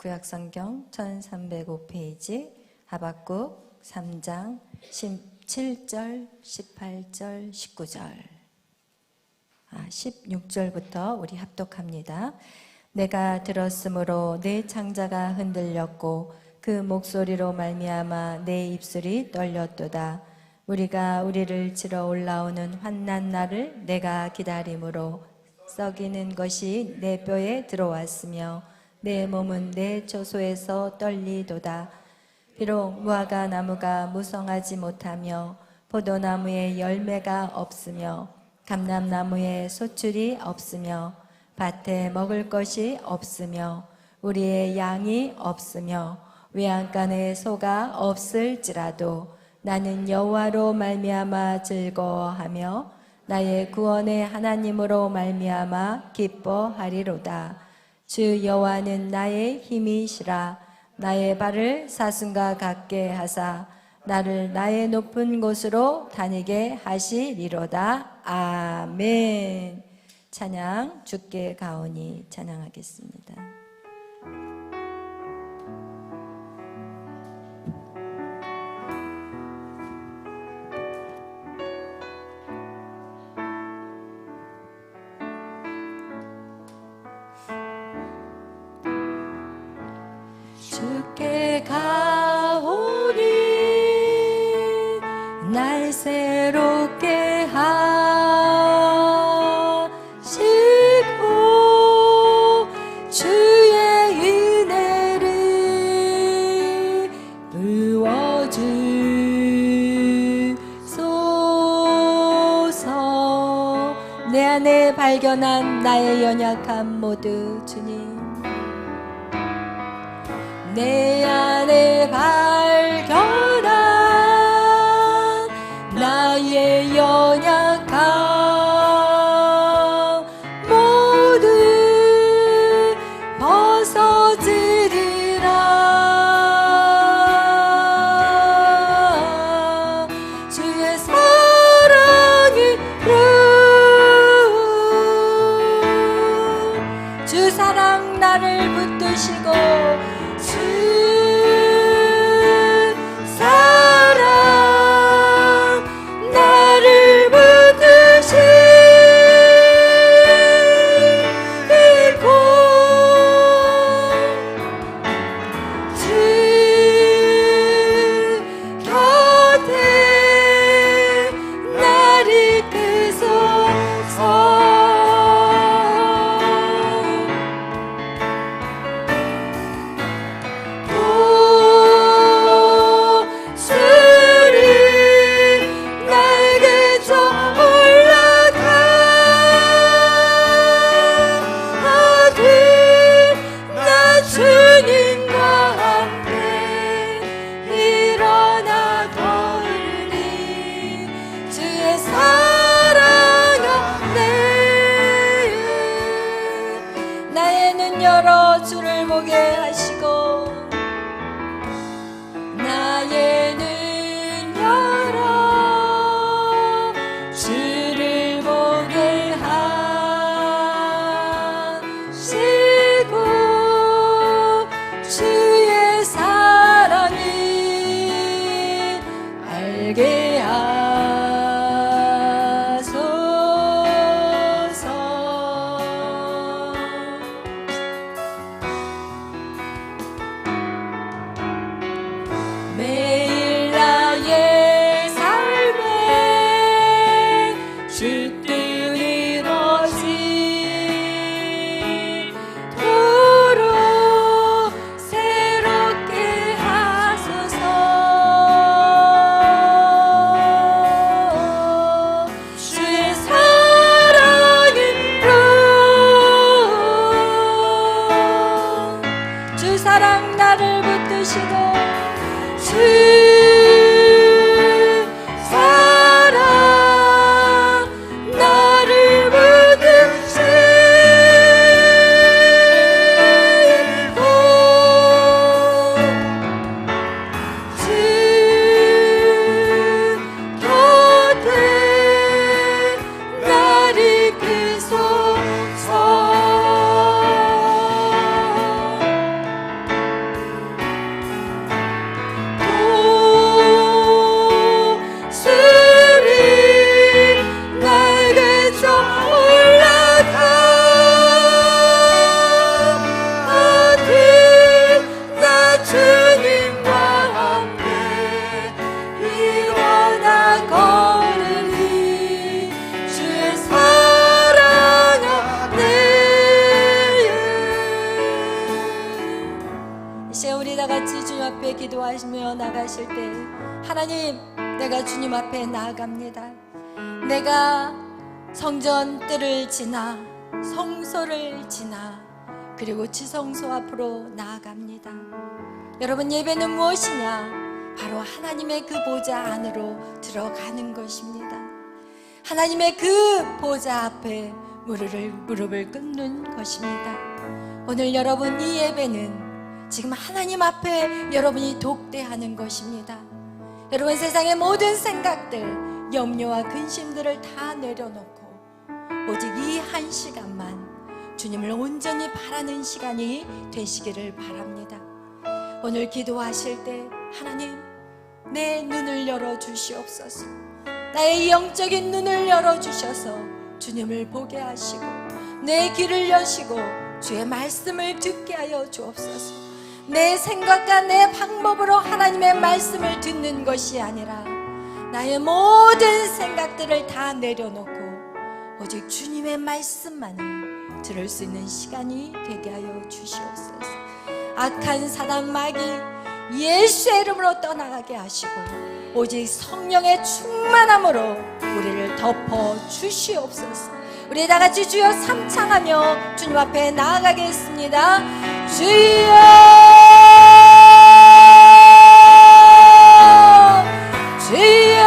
구약성경 1305페이지 하박국 3장 17절, 18절, 19절 16절부터 우리 합독합니다. 내가 들었으므로 내 창자가 흔들렸고 그 목소리로 말미암아 내 입술이 떨렸도다. 우리가 우리를 치러 올라오는 환난 날을 내가 기다림으로 썩이는 것이 내 뼈에 들어왔으며 내 몸은 내 조소에서 떨리도다. 비록 무화과 나무가 무성하지 못하며 포도나무에 열매가 없으며 감람나무에 소출이 없으며 밭에 먹을 것이 없으며 우리의 양이 없으며 외양간에 소가 없을지라도 나는 여호와로 말미암아 즐거워하며 나의 구원의 하나님으로 말미암아 기뻐하리로다. 주 여호와는 나의 힘이시라. 나의 발을 사슴과 같게 하사 나를 나의 높은 곳으로 다니게 하시리로다. 아멘. 찬양 주께 가오니 찬양하겠습니다. 주께 가오니 날 새롭게 하시고 주의 은혜를 부어주소서. 내 안에 발견한 나의 연약함 모두 주님, 내 안에 발견한 나의 연약함 모두 벗어지리라. 주의 사랑으로 주 사랑 나를 붙드시고 주를 보게 하시고 나의 눈 열어 주를 보게 하시고 주의 사랑을 알게 매일 나의 삶에 주 뜻 이루어지도록 새롭게 하소서. 주의 사랑으로 주 사랑 나를 붙드시고 주 사랑 나를 붙드시고 주 곁에 나를 이끄소서. 이 시간 우리 다 같이 주님 앞에 기도하시며 나가실 때 하나님, 내가 주님 앞에 나아갑니다. 내가 성전 뜰을 지나 성소를 지나 그리고 지성소 앞으로 나아갑니다. 여러분, 예배는 무엇이냐? 바로 하나님의 그 보좌 안으로 들어가는 것입니다. 하나님의 그 보좌 앞에 무릎을 꿇는 것입니다. 오늘 여러분, 이 예배는 지금 하나님 앞에 여러분이 독대하는 것입니다. 여러분, 세상의 모든 생각들, 염려와 근심들을 다 내려놓고 오직 이 한 시간만 주님을 온전히 바라는 시간이 되시기를 바랍니다. 오늘 기도하실 때 하나님, 내 눈을 열어주시옵소서. 나의 영적인 눈을 열어주셔서 주님을 보게 하시고 내 귀를 여시고 주의 말씀을 듣게 하여 주옵소서. 내 생각과 내 방법으로 하나님의 말씀을 듣는 것이 아니라 나의 모든 생각들을 다 내려놓고 오직 주님의 말씀만을 들을 수 있는 시간이 되게 하여 주시옵소서. 악한 사단 마귀 예수의 이름으로 떠나가게 하시고 오직 성령의 충만함으로 우리를 덮어 주시옵소서. 우리 다 같이 주여 삼창하며 주님 앞에 나아가겠습니다. 주여, 주여,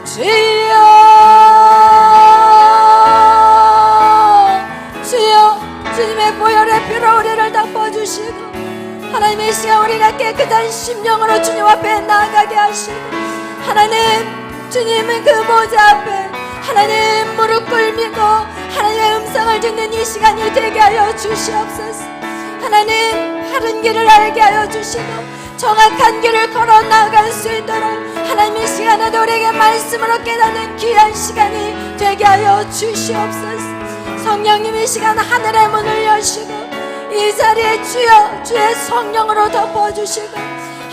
주여, 주여. 주님의 보혈의 피로 우리를 덮어주시고 하나님의 시간 우리가 깨끗한 심령으로 주님 앞에 나아가게 하시고 하나님, 주님의 그 보좌 앞에 하나님 무릎 꿇미고 하나님의 음성을 듣는 이 시간이 되게 하여 주시옵소서. 하나님, 바른 길을 알게 하여 주시고 정확한 길을 걸어 나아갈 수 있도록 하나님의 시간에도 우리에게 말씀으로 깨닫는 귀한 시간이 되게 하여 주시옵소서. 성령님, 이 시간 하늘의 문을 여시고 이 자리에 주여 주의 성령으로 덮어주시고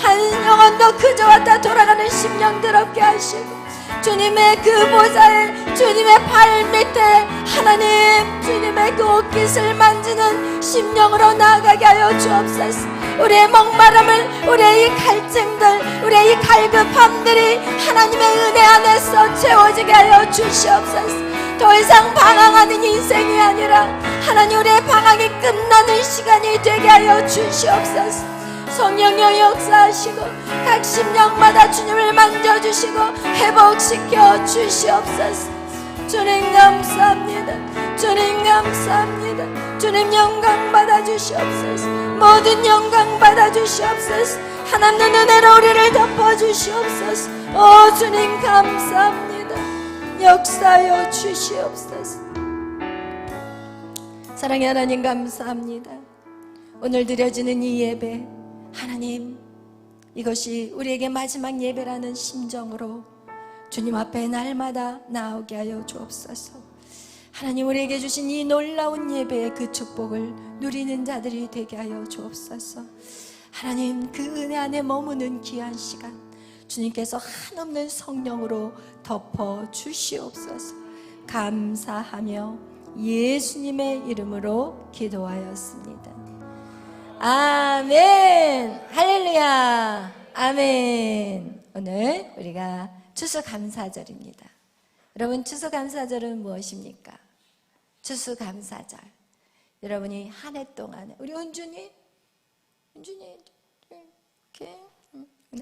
한 영혼도 그저 왔다 돌아가는 심령 더럽게 하시고 주님의 그 보좌에 주님의 발 밑에 하나님 주님의 그 옷깃을 만지는 심령으로 나아가게 하여 주옵소서. 우리의 목마름을, 우리의 이 갈증들, 우리의 이 갈급함들이 하나님의 은혜 안에서 채워지게 하여 주시옵소서. 더 이상 방황하는 인생이 아니라 하나님, 우리의 방황이 끝나는 시간이 되게 하여 주시옵소서. 성령여 역사하시고 각 심령마다 주님을 만져주시고 회복시켜 주시옵소서. 주님 감사합니다. 주님 감사합니다. 주님 영광 받아 주시옵소서. 모든 영광 받아 주시옵소서. 하나님의 은혜로 우리를 덮어 주시옵소서. 오 주님 감사합니다. 역사하여 주시옵소서. 사랑의 하나님 감사합니다. 오늘 드려지는 이 예배 하나님, 이것이 우리에게 마지막 예배라는 심정으로 주님 앞에 날마다 나오게 하여 주옵소서. 하나님, 우리에게 주신 이 놀라운 예배의 그 축복을 누리는 자들이 되게 하여 주옵소서. 하나님, 그 은혜 안에 머무는 귀한 시간 주님께서 한없는 성령으로 덮어 주시옵소서. 감사하며 예수님의 이름으로 기도하였습니다. 아멘. 할렐루야. 아멘. 오늘 우리가 추수감사절입니다. 여러분, 추수감사절은 무엇입니까? 추수감사절, 여러분이 한 해 동안 우리 은준이 이렇게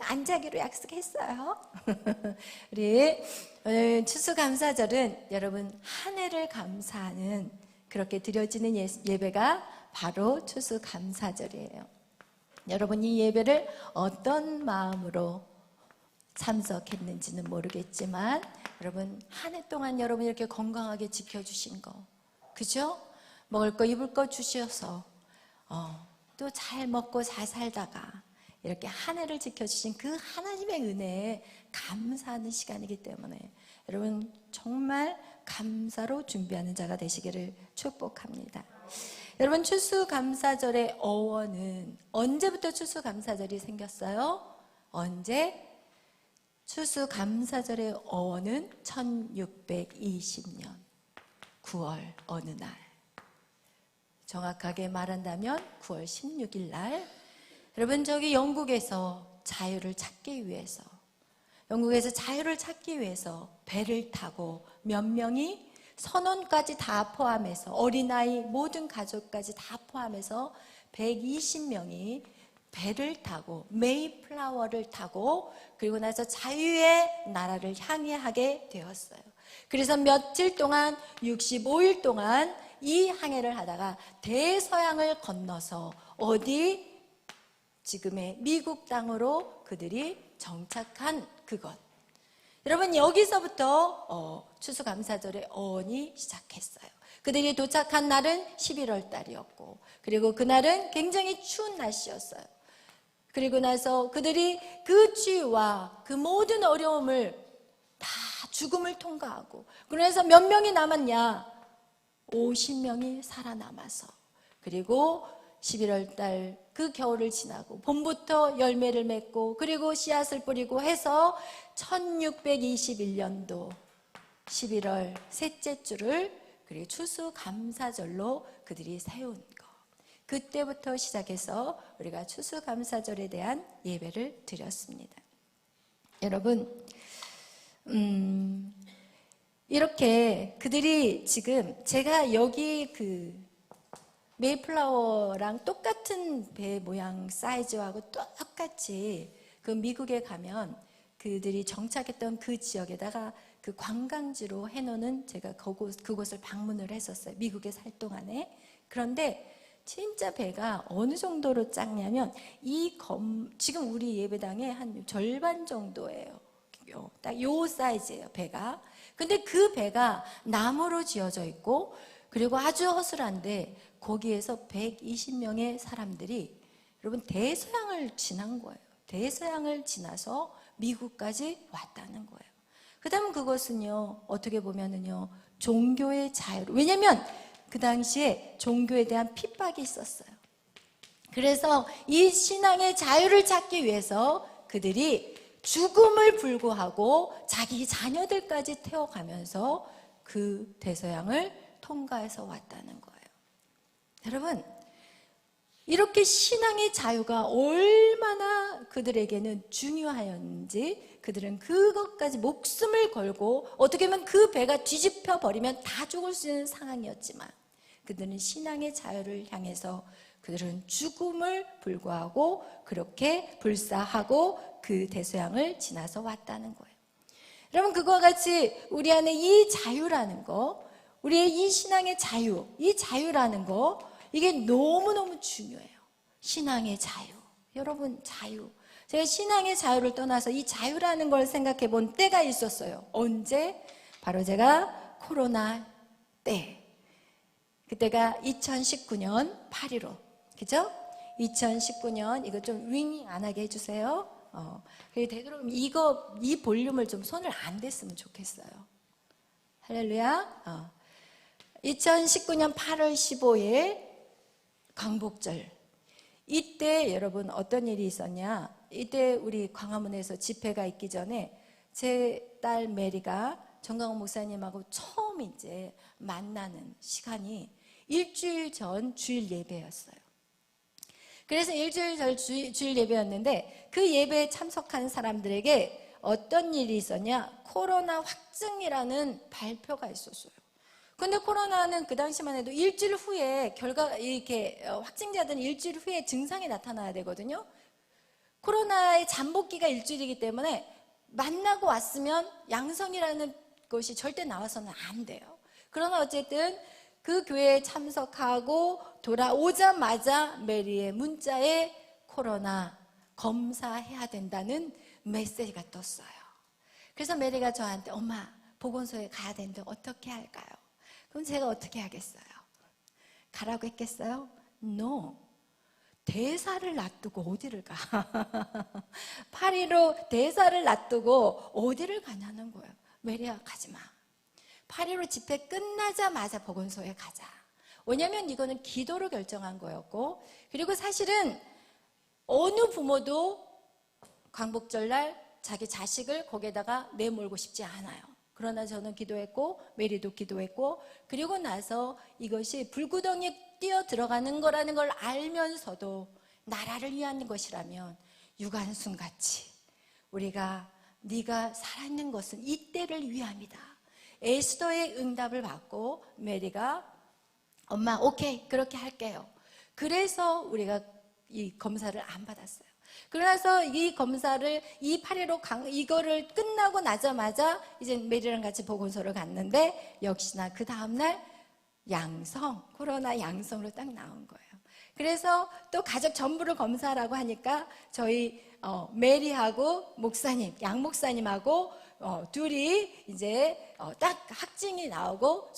안 자기로 약속했어요. 우리 오늘 추수감사절은 여러분 한 해를 감사하는, 그렇게 드려지는 예배가 바로 추수감사절이에요. 여러분, 이 예배를 어떤 마음으로 참석했는지는 모르겠지만 여러분, 한 해 동안 여러분 이렇게 건강하게 지켜주신 거, 그죠? 먹을 거 입을 거 주셔서 또 잘 먹고 잘 살다가 이렇게 한 해를 지켜주신 그 하나님의 은혜에 감사하는 시간이기 때문에 여러분 정말 감사로 준비하는 자가 되시기를 축복합니다. 여러분, 추수감사절의 어원은 언제부터 추수감사절이 생겼어요? 언제? 추수감사절의 어원은 1620년 9월 어느 날, 정확하게 말한다면 9월 16일 날 여러분 저기 영국에서 자유를 찾기 위해서 배를 타고 몇 명이 선원까지 다 포함해서 어린아이 모든 가족까지 다 포함해서 120명이 배를 타고 메이플라워를 타고 그리고 나서 자유의 나라를 향해 되었어요. 그래서 며칠 동안 65일 동안 이 항해를 하다가 대서양을 건너서 어디 지금의 미국 땅으로 그들이 정착한 그것. 여러분 여기서부터 추수감사절의 어원이 시작했어요. 그들이 도착한 날은 11월 달이었고 그리고 그날은 굉장히 추운 날씨였어요. 그리고 나서 그들이 그 추위와 그 모든 어려움을 다 죽음을 통과하고 그래서 몇 명이 남았냐? 50명이 살아남아서 그리고 11월 달 그 겨울을 지나고 봄부터 열매를 맺고 그리고 씨앗을 뿌리고 해서 1621년도 11월 셋째 주를 그리고 추수감사절로 그들이 세운 것. 그때부터 시작해서 우리가 추수감사절에 대한 예배를 드렸습니다. 여러분 이렇게 그들이 지금 제가 여기 그 메이플라워랑 똑같은 배 모양 사이즈하고 똑같이 그 미국에 가면 그들이 정착했던 그 지역에다가 그 관광지로 해놓는 제가 그곳을 방문을 했었어요. 미국에 살 동안에. 그런데 진짜 배가 어느 정도로 작냐면 지금 우리 예배당의 한 절반 정도예요. 딱 요 사이즈예요, 배가. 근데 그 배가 나무로 지어져 있고 그리고 아주 허술한데 거기에서 120명의 사람들이 여러분 대서양을 지난 거예요. 대서양을 지나서 미국까지 왔다는 거예요. 그 다음 그것은요 어떻게 보면은요 종교의 자유로, 왜냐면 그 당시에 종교에 대한 핍박이 있었어요. 그래서 이 신앙의 자유를 찾기 위해서 그들이 죽음을 불구하고 자기 자녀들까지 태워가면서 그 대서양을 통과해서 왔다는 거예요. 여러분 이렇게 신앙의 자유가 얼마나 그들에게는 중요하였는지 그들은 그것까지 목숨을 걸고 어떻게 보면 그 배가 뒤집혀 버리면 다 죽을 수 있는 상황이었지만 그들은 신앙의 자유를 향해서 그들은 죽음을 불구하고 그렇게 불사하고 그 대서양을 지나서 왔다는 거예요. 여러분 그거와 같이 우리 안에 이 자유라는 거, 우리의 이 신앙의 자유, 이 자유라는 거 이게 너무너무 중요해요. 신앙의 자유. 여러분 자유. 제가 신앙의 자유를 떠나서 이 자유라는 걸 생각해 본 때가 있었어요. 언제? 바로 제가 코로나 때. 그때가 2019년 8.15. 그죠? 2019년 이거 좀 윙 안 하게 해주세요. 되도록 이 볼륨을 좀 손을 안 댔으면 좋겠어요. 할렐루야. 2019년 8월 15일 광복절. 이때 여러분 어떤 일이 있었냐? 이때 우리 광화문에서 집회가 있기 전에 제 딸 메리가 정강훈 목사님하고 처음 이제 만나는 시간이 일주일 전 주일 예배였어요. 그래서 일주일 전 주일 예배였는데 그 예배에 참석한 사람들에게 어떤 일이 있었냐? 코로나 확증이라는 발표가 있었어요. 근데 코로나는 그 당시만 해도 일주일 후에 확진자들은 일주일 후에 증상이 나타나야 되거든요. 코로나의 잠복기가 일주일이기 때문에 만나고 왔으면 양성이라는 것이 절대 나와서는 안 돼요. 그러나 어쨌든 그 교회에 참석하고 돌아오자마자 메리의 문자에 코로나 검사해야 된다는 메시지가 떴어요. 그래서 메리가 저한테 엄마 보건소에 가야 되는데 어떻게 할까요? 그럼 제가 어떻게 하겠어요? 가라고 했겠어요? No. 대사를 놔두고 어디를 가? 8.15 대사를 놔두고 어디를 가냐는 거예요. 메리야 가지 마. 8.15 집회 끝나자마자 보건소에 가자. 왜냐하면 이거는 기도로 결정한 거였고 그리고 사실은 어느 부모도 광복절날 자기 자식을 거기에다가 내몰고 싶지 않아요. 그러나 저는 기도했고 메리도 기도했고 그리고 나서 이것이 불구덩이 뛰어 들어가는 거라는 걸 알면서도 나라를 위한 것이라면 유관순같이 우리가 네가 살아있는 것은 이때를 위함이다. 에스더의 응답을 받고 메리가 엄마 오케이 그렇게 할게요. 그래서 우리가 이 검사를 안 받았어요. 그래서 이 검사를 이 8.15 이거를 끝나고 나자마자 이제 메리랑 같이 보건소를 갔는데 역시나 그 다음날 코로나 양성으로 딱 나온 거예요. 그래서 또 가족 전부를 검사하라고 하니까 저희 메리하고 목사님, 양 목사님하고 둘이 이제 딱 확진이 나오고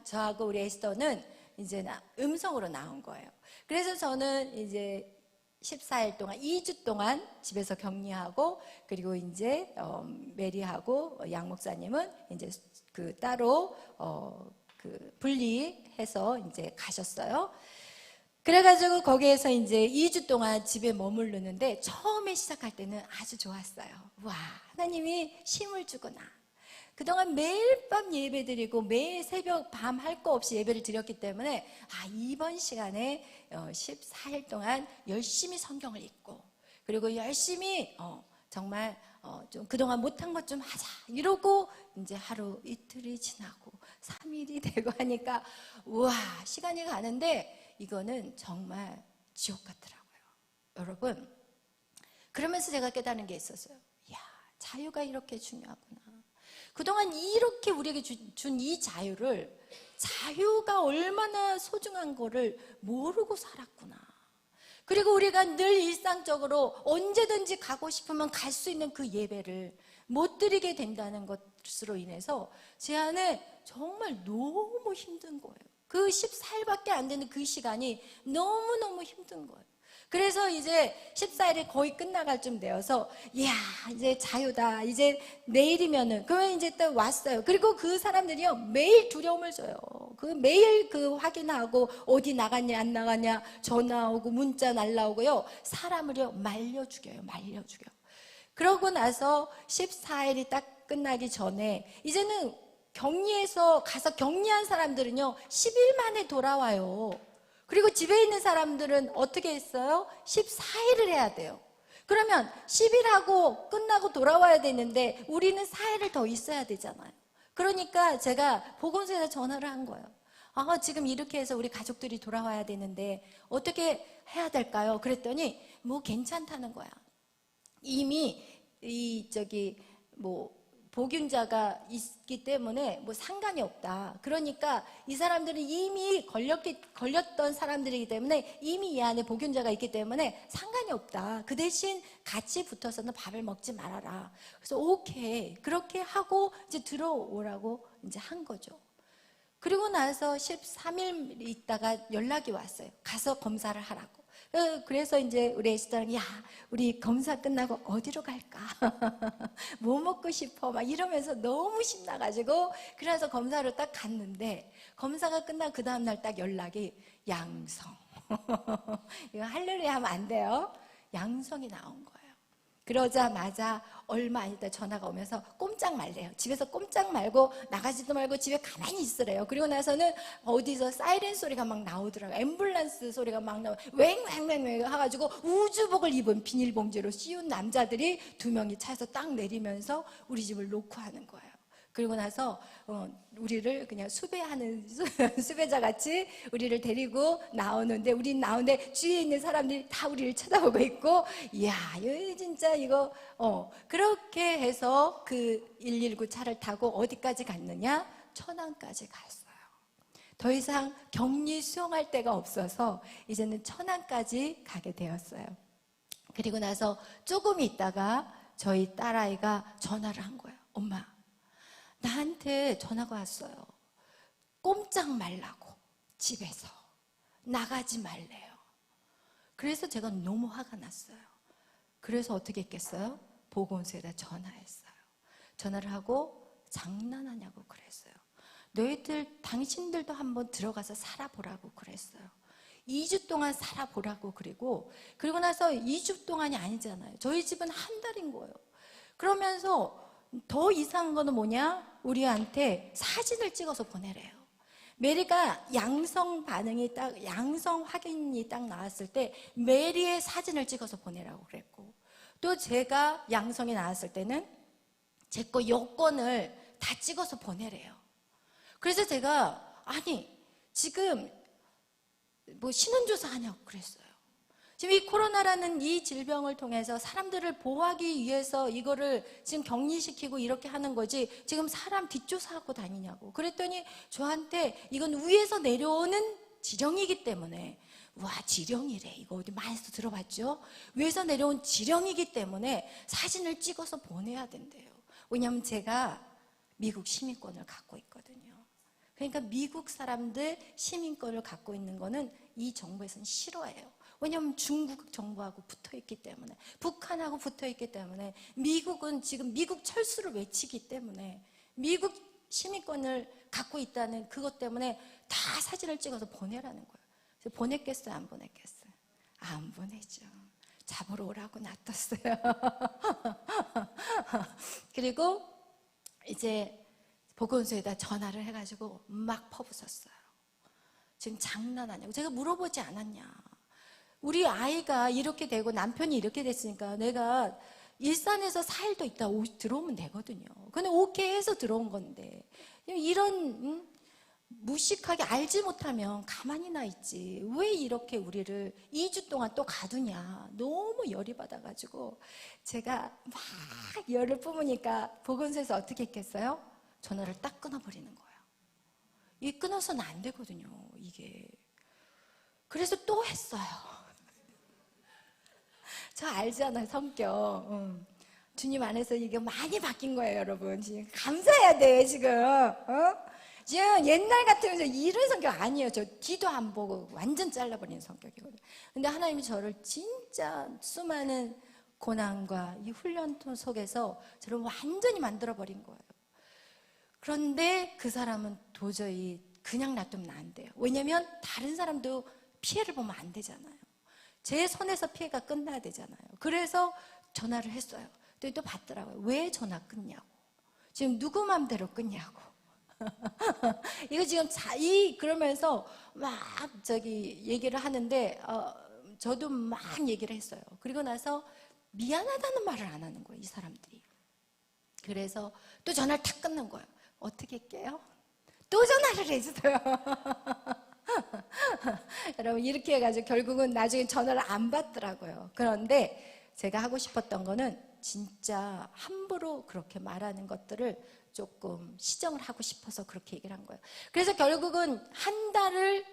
저하고 우리 에스더는 이제 음성으로 나온 거예요. 그래서 저는 이제 14일 동안 2주 동안 집에서 격리하고 그리고 이제 메리하고 양 목사님은 이제 그 따로 그 분리해서 이제 가셨어요. 그래가지고 거기에서 이제 2주 동안 집에 머무르는데 처음에 시작할 때는 아주 좋았어요. 와, 하나님이 힘을 주구나. 그동안 매일 밤 예배 드리고 매일 새벽 밤 할 거 없이 예배를 드렸기 때문에 이번 시간에 14일 동안 열심히 성경을 읽고 그리고 열심히 정말 좀 그동안 못한 것 좀 하자 이러고 이제 하루 이틀이 지나고 3일이 되고 하니까 우와 시간이 가는데 이거는 정말 지옥 같더라고요. 여러분 그러면서 제가 깨달은 게 있었어요. 이야 자유가 이렇게 중요하구나. 그동안 이렇게 우리에게 준 이 자유가 얼마나 소중한 거를 모르고 살았구나. 그리고 우리가 늘 일상적으로 언제든지 가고 싶으면 갈 수 있는 그 예배를 못 드리게 된다는 것으로 인해서 제 안에 정말 너무 힘든 거예요. 그 14일밖에 안 되는 그 시간이 너무너무 힘든 거예요. 그래서 이제 14일이 거의 끝나갈 쯤 되어서 이야 이제 자유다 이제 내일이면은 그러면 이제 또 왔어요. 그리고 그 사람들이요 매일 두려움을 줘요. 그 매일 그 확인하고 어디 나갔냐 안 나갔냐 전화 오고 문자 날라오고요 사람을요 말려 죽여요. 그러고 나서 14일이 딱 끝나기 전에 이제는 격리해서 가서 격리한 사람들은요 10일 만에 돌아와요. 그리고 집에 있는 사람들은 어떻게 했어요? 14일을 해야 돼요. 그러면 10일하고 끝나고 돌아와야 되는데 우리는 4일을 더 있어야 되잖아요. 그러니까 제가 보건소에서 전화를 한 거예요. 지금 이렇게 해서 우리 가족들이 돌아와야 되는데 어떻게 해야 될까요? 그랬더니 뭐 괜찮다는 거야. 이미 보균자가 있기 때문에 뭐 상관이 없다. 그러니까 이 사람들은 이미 걸렸던 사람들이기 때문에 이미 이 안에 보균자가 있기 때문에 상관이 없다. 그 대신 같이 붙어서는 밥을 먹지 말아라. 그래서 오케이 그렇게 하고 이제 들어오라고 이제 한 거죠. 그리고 나서 13일 있다가 연락이 왔어요. 가서 검사를 하라고. 그래서 이제 우리 에스더랑 야 우리 검사 끝나고 어디로 갈까? 뭐 먹고 싶어? 막 이러면서 너무 신나가지고 그래서 검사를 딱 갔는데 검사가 끝나고 그 다음날 딱 연락이 양성. 이거 할렐루야 하면 안 돼요. 양성이 나온 거예요. 그러자마자 얼마 안 있다 전화가 오면서 꼼짝 말래요. 집에서 꼼짝 말고 나가지도 말고 집에 가만히 있으래요. 그리고 나서는 어디서 사이렌 소리가 막 나오더라고요. 앰뷸런스 소리가 막 나오고 왱왱왱 해가지고 우주복을 입은 비닐봉지로 씌운 남자들이 2명이 차에서 딱 내리면서 우리 집을 놓고 하는 거예요. 그리고 나서 우리를 그냥 수배하는 수배자 같이 우리를 데리고 나오는데 우린 나오는데 주위에 있는 사람들이 다 우리를 쳐다보고 있고 이야 이거 진짜 이거 그렇게 해서 그 119 차를 타고 어디까지 갔느냐? 천안까지 갔어요. 더 이상 격리 수용할 데가 없어서 이제는 천안까지 가게 되었어요. 그리고 나서 조금 있다가 저희 딸아이가 전화를 한 거예요. 엄마 나한테 전화가 왔어요. 꼼짝 말라고 집에서 나가지 말래요. 그래서 제가 너무 화가 났어요. 그래서 어떻게 했겠어요? 보건소에다 전화했어요. 전화를 하고 장난하냐고 그랬어요. 당신들도 한번 들어가서 살아보라고 그랬어요. 2주 동안 살아보라고 그리고 나서 2주 동안이 아니잖아요. 저희 집은 한 달인 거예요. 그러면서 더 이상한 거는 뭐냐? 우리한테 사진을 찍어서 보내래요. 메리가 양성 반응이 딱, 양성 확인이 딱 나왔을 때 메리의 사진을 찍어서 보내라고 그랬고, 또 제가 양성이 나왔을 때는 제 거 여권을 다 찍어서 보내래요. 그래서 제가 아니 지금 뭐 신원조사 하냐고 그랬어요. 지금 이 코로나라는 이 질병을 통해서 사람들을 보호하기 위해서 이거를 지금 격리시키고 이렇게 하는 거지 지금 사람 뒷조사하고 다니냐고. 그랬더니 저한테 이건 위에서 내려오는 지령이기 때문에, 와 지령이래, 이거 어디 많이서 들어봤죠? 위에서 내려온 지령이기 때문에 사진을 찍어서 보내야 된대요. 왜냐하면 제가 미국 시민권을 갖고 있거든요. 그러니까 미국 사람들 시민권을 갖고 있는 거는 이 정부에서는 싫어해요. 왜냐하면 중국 정부하고 붙어있기 때문에, 북한하고 붙어있기 때문에, 미국은 지금 미국 철수를 외치기 때문에 미국 시민권을 갖고 있다는 그것 때문에 다 사진을 찍어서 보내라는 거예요. 그래서 보냈겠어요? 안 보냈겠어요? 안 보내죠. 잡으러 오라고 놔뒀어요. 그리고 이제 보건소에다 전화를 해가지고 막 퍼붓었어요. 지금 장난 아니고, 제가 물어보지 않았냐. 우리 아이가 이렇게 되고 남편이 이렇게 됐으니까 내가 일산에서 4일도 있다 들어오면 되거든요. 근데 오케이 해서 들어온 건데, 이런 무식하게 알지 못하면 가만히 나 있지 왜 이렇게 우리를 2주 동안 또 가두냐. 너무 열이 받아가지고 제가 막 열을 뿜으니까 보건소에서 어떻게 했겠어요? 전화를 딱 끊어버리는 거예요. 이게 끊어서는 안 되거든요, 이게. 그래서 또 했어요. 저 알잖아요, 성격. 주님 안에서 이게 많이 바뀐 거예요, 여러분. 지금 감사해야 돼, 지금. 지금 옛날 같으면 이런 성격 아니에요. 저 뒤도 안 보고 완전 잘라버리는 성격이거든요. 근데 하나님이 저를 진짜 수많은 고난과 이 훈련 속에서 저를 완전히 만들어버린 거예요. 그런데 그 사람은 도저히 그냥 놔두면 안 돼요. 왜냐면 다른 사람도 피해를 보면 안 되잖아요. 제 손에서 피해가 끝나야 되잖아요. 그래서 전화를 했어요. 또 받더라고요. 왜 전화 끊냐고. 지금 누구 맘대로 끊냐고. 이거 지금 그러면서 막 얘기를 하는데, 저도 막 얘기를 했어요. 그리고 나서 미안하다는 말을 안 하는 거예요, 이 사람들이. 그래서 또 전화를 탁 끊는 거예요. 어떻게 할게요? 또 전화를 해주세요. 여러분, 이렇게 해가지고 결국은 나중에 전화를 안 받더라고요. 그런데 제가 하고 싶었던 거는 진짜 함부로 그렇게 말하는 것들을 조금 시정을 하고 싶어서 그렇게 얘기를 한 거예요. 그래서 결국은 한 달을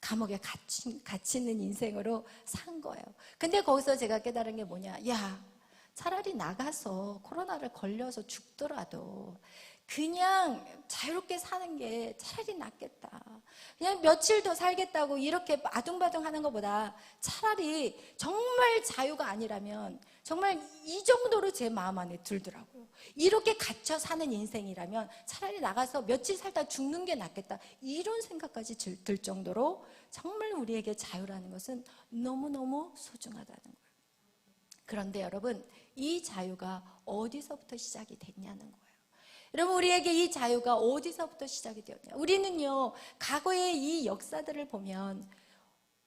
감옥에 갇히는 인생으로 산 거예요. 근데 거기서 제가 깨달은 게 뭐냐. 야, 차라리 나가서 코로나를 걸려서 죽더라도 그냥 자유롭게 사는 게 차라리 낫겠다. 그냥 며칠 더 살겠다고 이렇게 아둥바둥 하는 것보다 차라리 정말 자유가 아니라면, 정말 이 정도로 제 마음 안에 들더라고요. 이렇게 갇혀 사는 인생이라면 차라리 나가서 며칠 살다 죽는 게 낫겠다. 이런 생각까지 들 정도로 정말 우리에게 자유라는 것은 너무너무 소중하다는 거예요. 그런데 여러분, 이 자유가 어디서부터 시작이 됐냐는 거예요. 여러분, 우리에게 이 자유가 어디서부터 시작이 되었냐. 우리는요, 과거의 이 역사들을 보면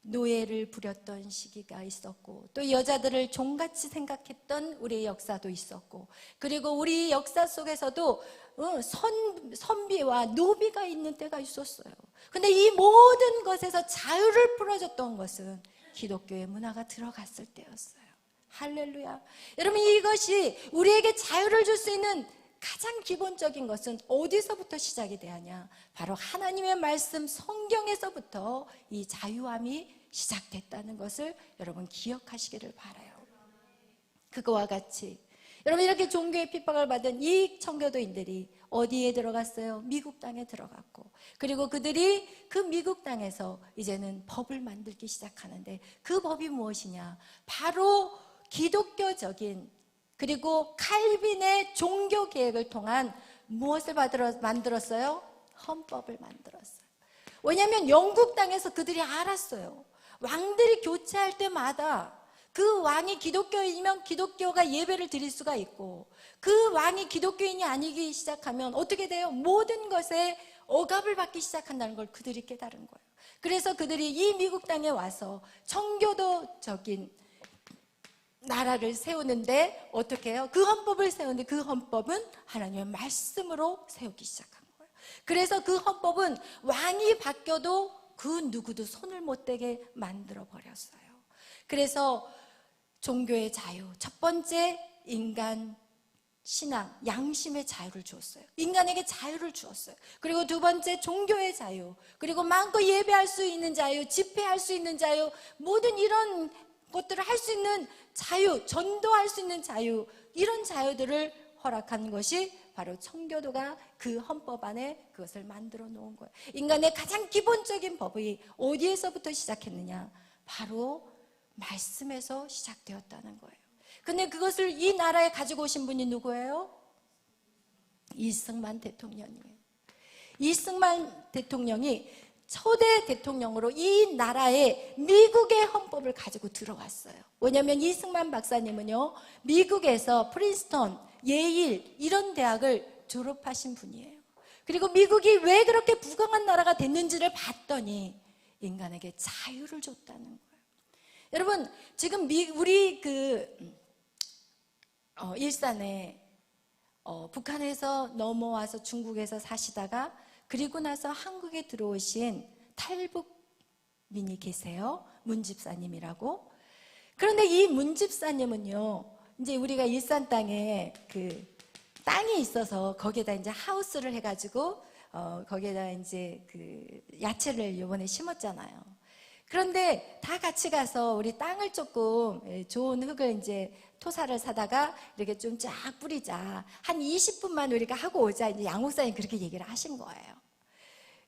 노예를 부렸던 시기가 있었고, 또 여자들을 종같이 생각했던 우리의 역사도 있었고, 그리고 우리 역사 속에서도 선비와 노비가 있는 때가 있었어요. 근데 이 모든 것에서 자유를 풀어줬던 것은 기독교의 문화가 들어갔을 때였어요. 할렐루야. 여러분, 이것이 우리에게 자유를 줄 수 있는 가장 기본적인 것은 어디서부터 시작이 되느냐. 바로 하나님의 말씀 성경에서부터 이 자유함이 시작됐다는 것을 여러분 기억하시기를 바라요. 그거와 같이 여러분, 이렇게 종교의 핍박을 받은 이 청교도인들이 어디에 들어갔어요? 미국 땅에 들어갔고, 그리고 그들이 그 미국 땅에서 이제는 법을 만들기 시작하는데, 그 법이 무엇이냐? 바로 기독교적인, 그리고 칼빈의 종교 계획을 통한 무엇을 만들었어요? 헌법을 만들었어요. 왜냐하면 영국 땅에서 그들이 알았어요. 왕들이 교체할 때마다 그 왕이 기독교인이면 기독교가 예배를 드릴 수가 있고, 그 왕이 기독교인이 아니기 시작하면 어떻게 돼요? 모든 것에 억압을 받기 시작한다는 걸 그들이 깨달은 거예요. 그래서 그들이 이 미국 땅에 와서 청교도적인 나라를 세우는데 어떻게 해요? 그 헌법을 세우는데 그 헌법은 하나님의 말씀으로 세우기 시작한 거예요. 그래서 그 헌법은 왕이 바뀌어도 그 누구도 손을 못 대게 만들어 버렸어요. 그래서 종교의 자유, 첫 번째 인간 신앙, 양심의 자유를 주었어요. 인간에게 자유를 주었어요. 그리고 두 번째 종교의 자유, 그리고 마음껏 예배할 수 있는 자유, 집회할 수 있는 자유, 모든 이런 것들을 할 수 있는 자유, 전도할 수 있는 자유, 이런 자유들을 허락한 것이 바로 청교도가 그 헌법 안에 그것을 만들어 놓은 거예요. 인간의 가장 기본적인 법이 어디에서부터 시작했느냐? 바로 말씀에서 시작되었다는 거예요. 근데 그것을 이 나라에 가지고 오신 분이 누구예요? 이승만 대통령이에요. 이승만 대통령이 초대 대통령으로 이 나라에 미국의 헌법을 가지고 들어왔어요. 왜냐하면 이승만 박사님은요, 미국에서 프린스턴, 예일 이런 대학을 졸업하신 분이에요. 그리고 미국이 왜 그렇게 부강한 나라가 됐는지를 봤더니 인간에게 자유를 줬다는 거예요. 여러분, 지금 우리 일산에 북한에서 넘어와서 중국에서 사시다가 그리고 나서 한국에 들어오신 탈북민이 계세요. 문 집사님이라고. 그런데 이 문 집사님은요, 이제 우리가 일산 땅에 그 땅이 있어서 거기에다 이제 하우스를 해가지고 거기에다 이제 그 야채를 이번에 심었잖아요. 그런데 다 같이 가서 우리 땅을 조금 좋은 흙을 이제 토사를 사다가 이렇게 좀 쫙 뿌리자. 한 20분만 우리가 하고 오자. 이제 양 목사님 그렇게 얘기를 하신 거예요.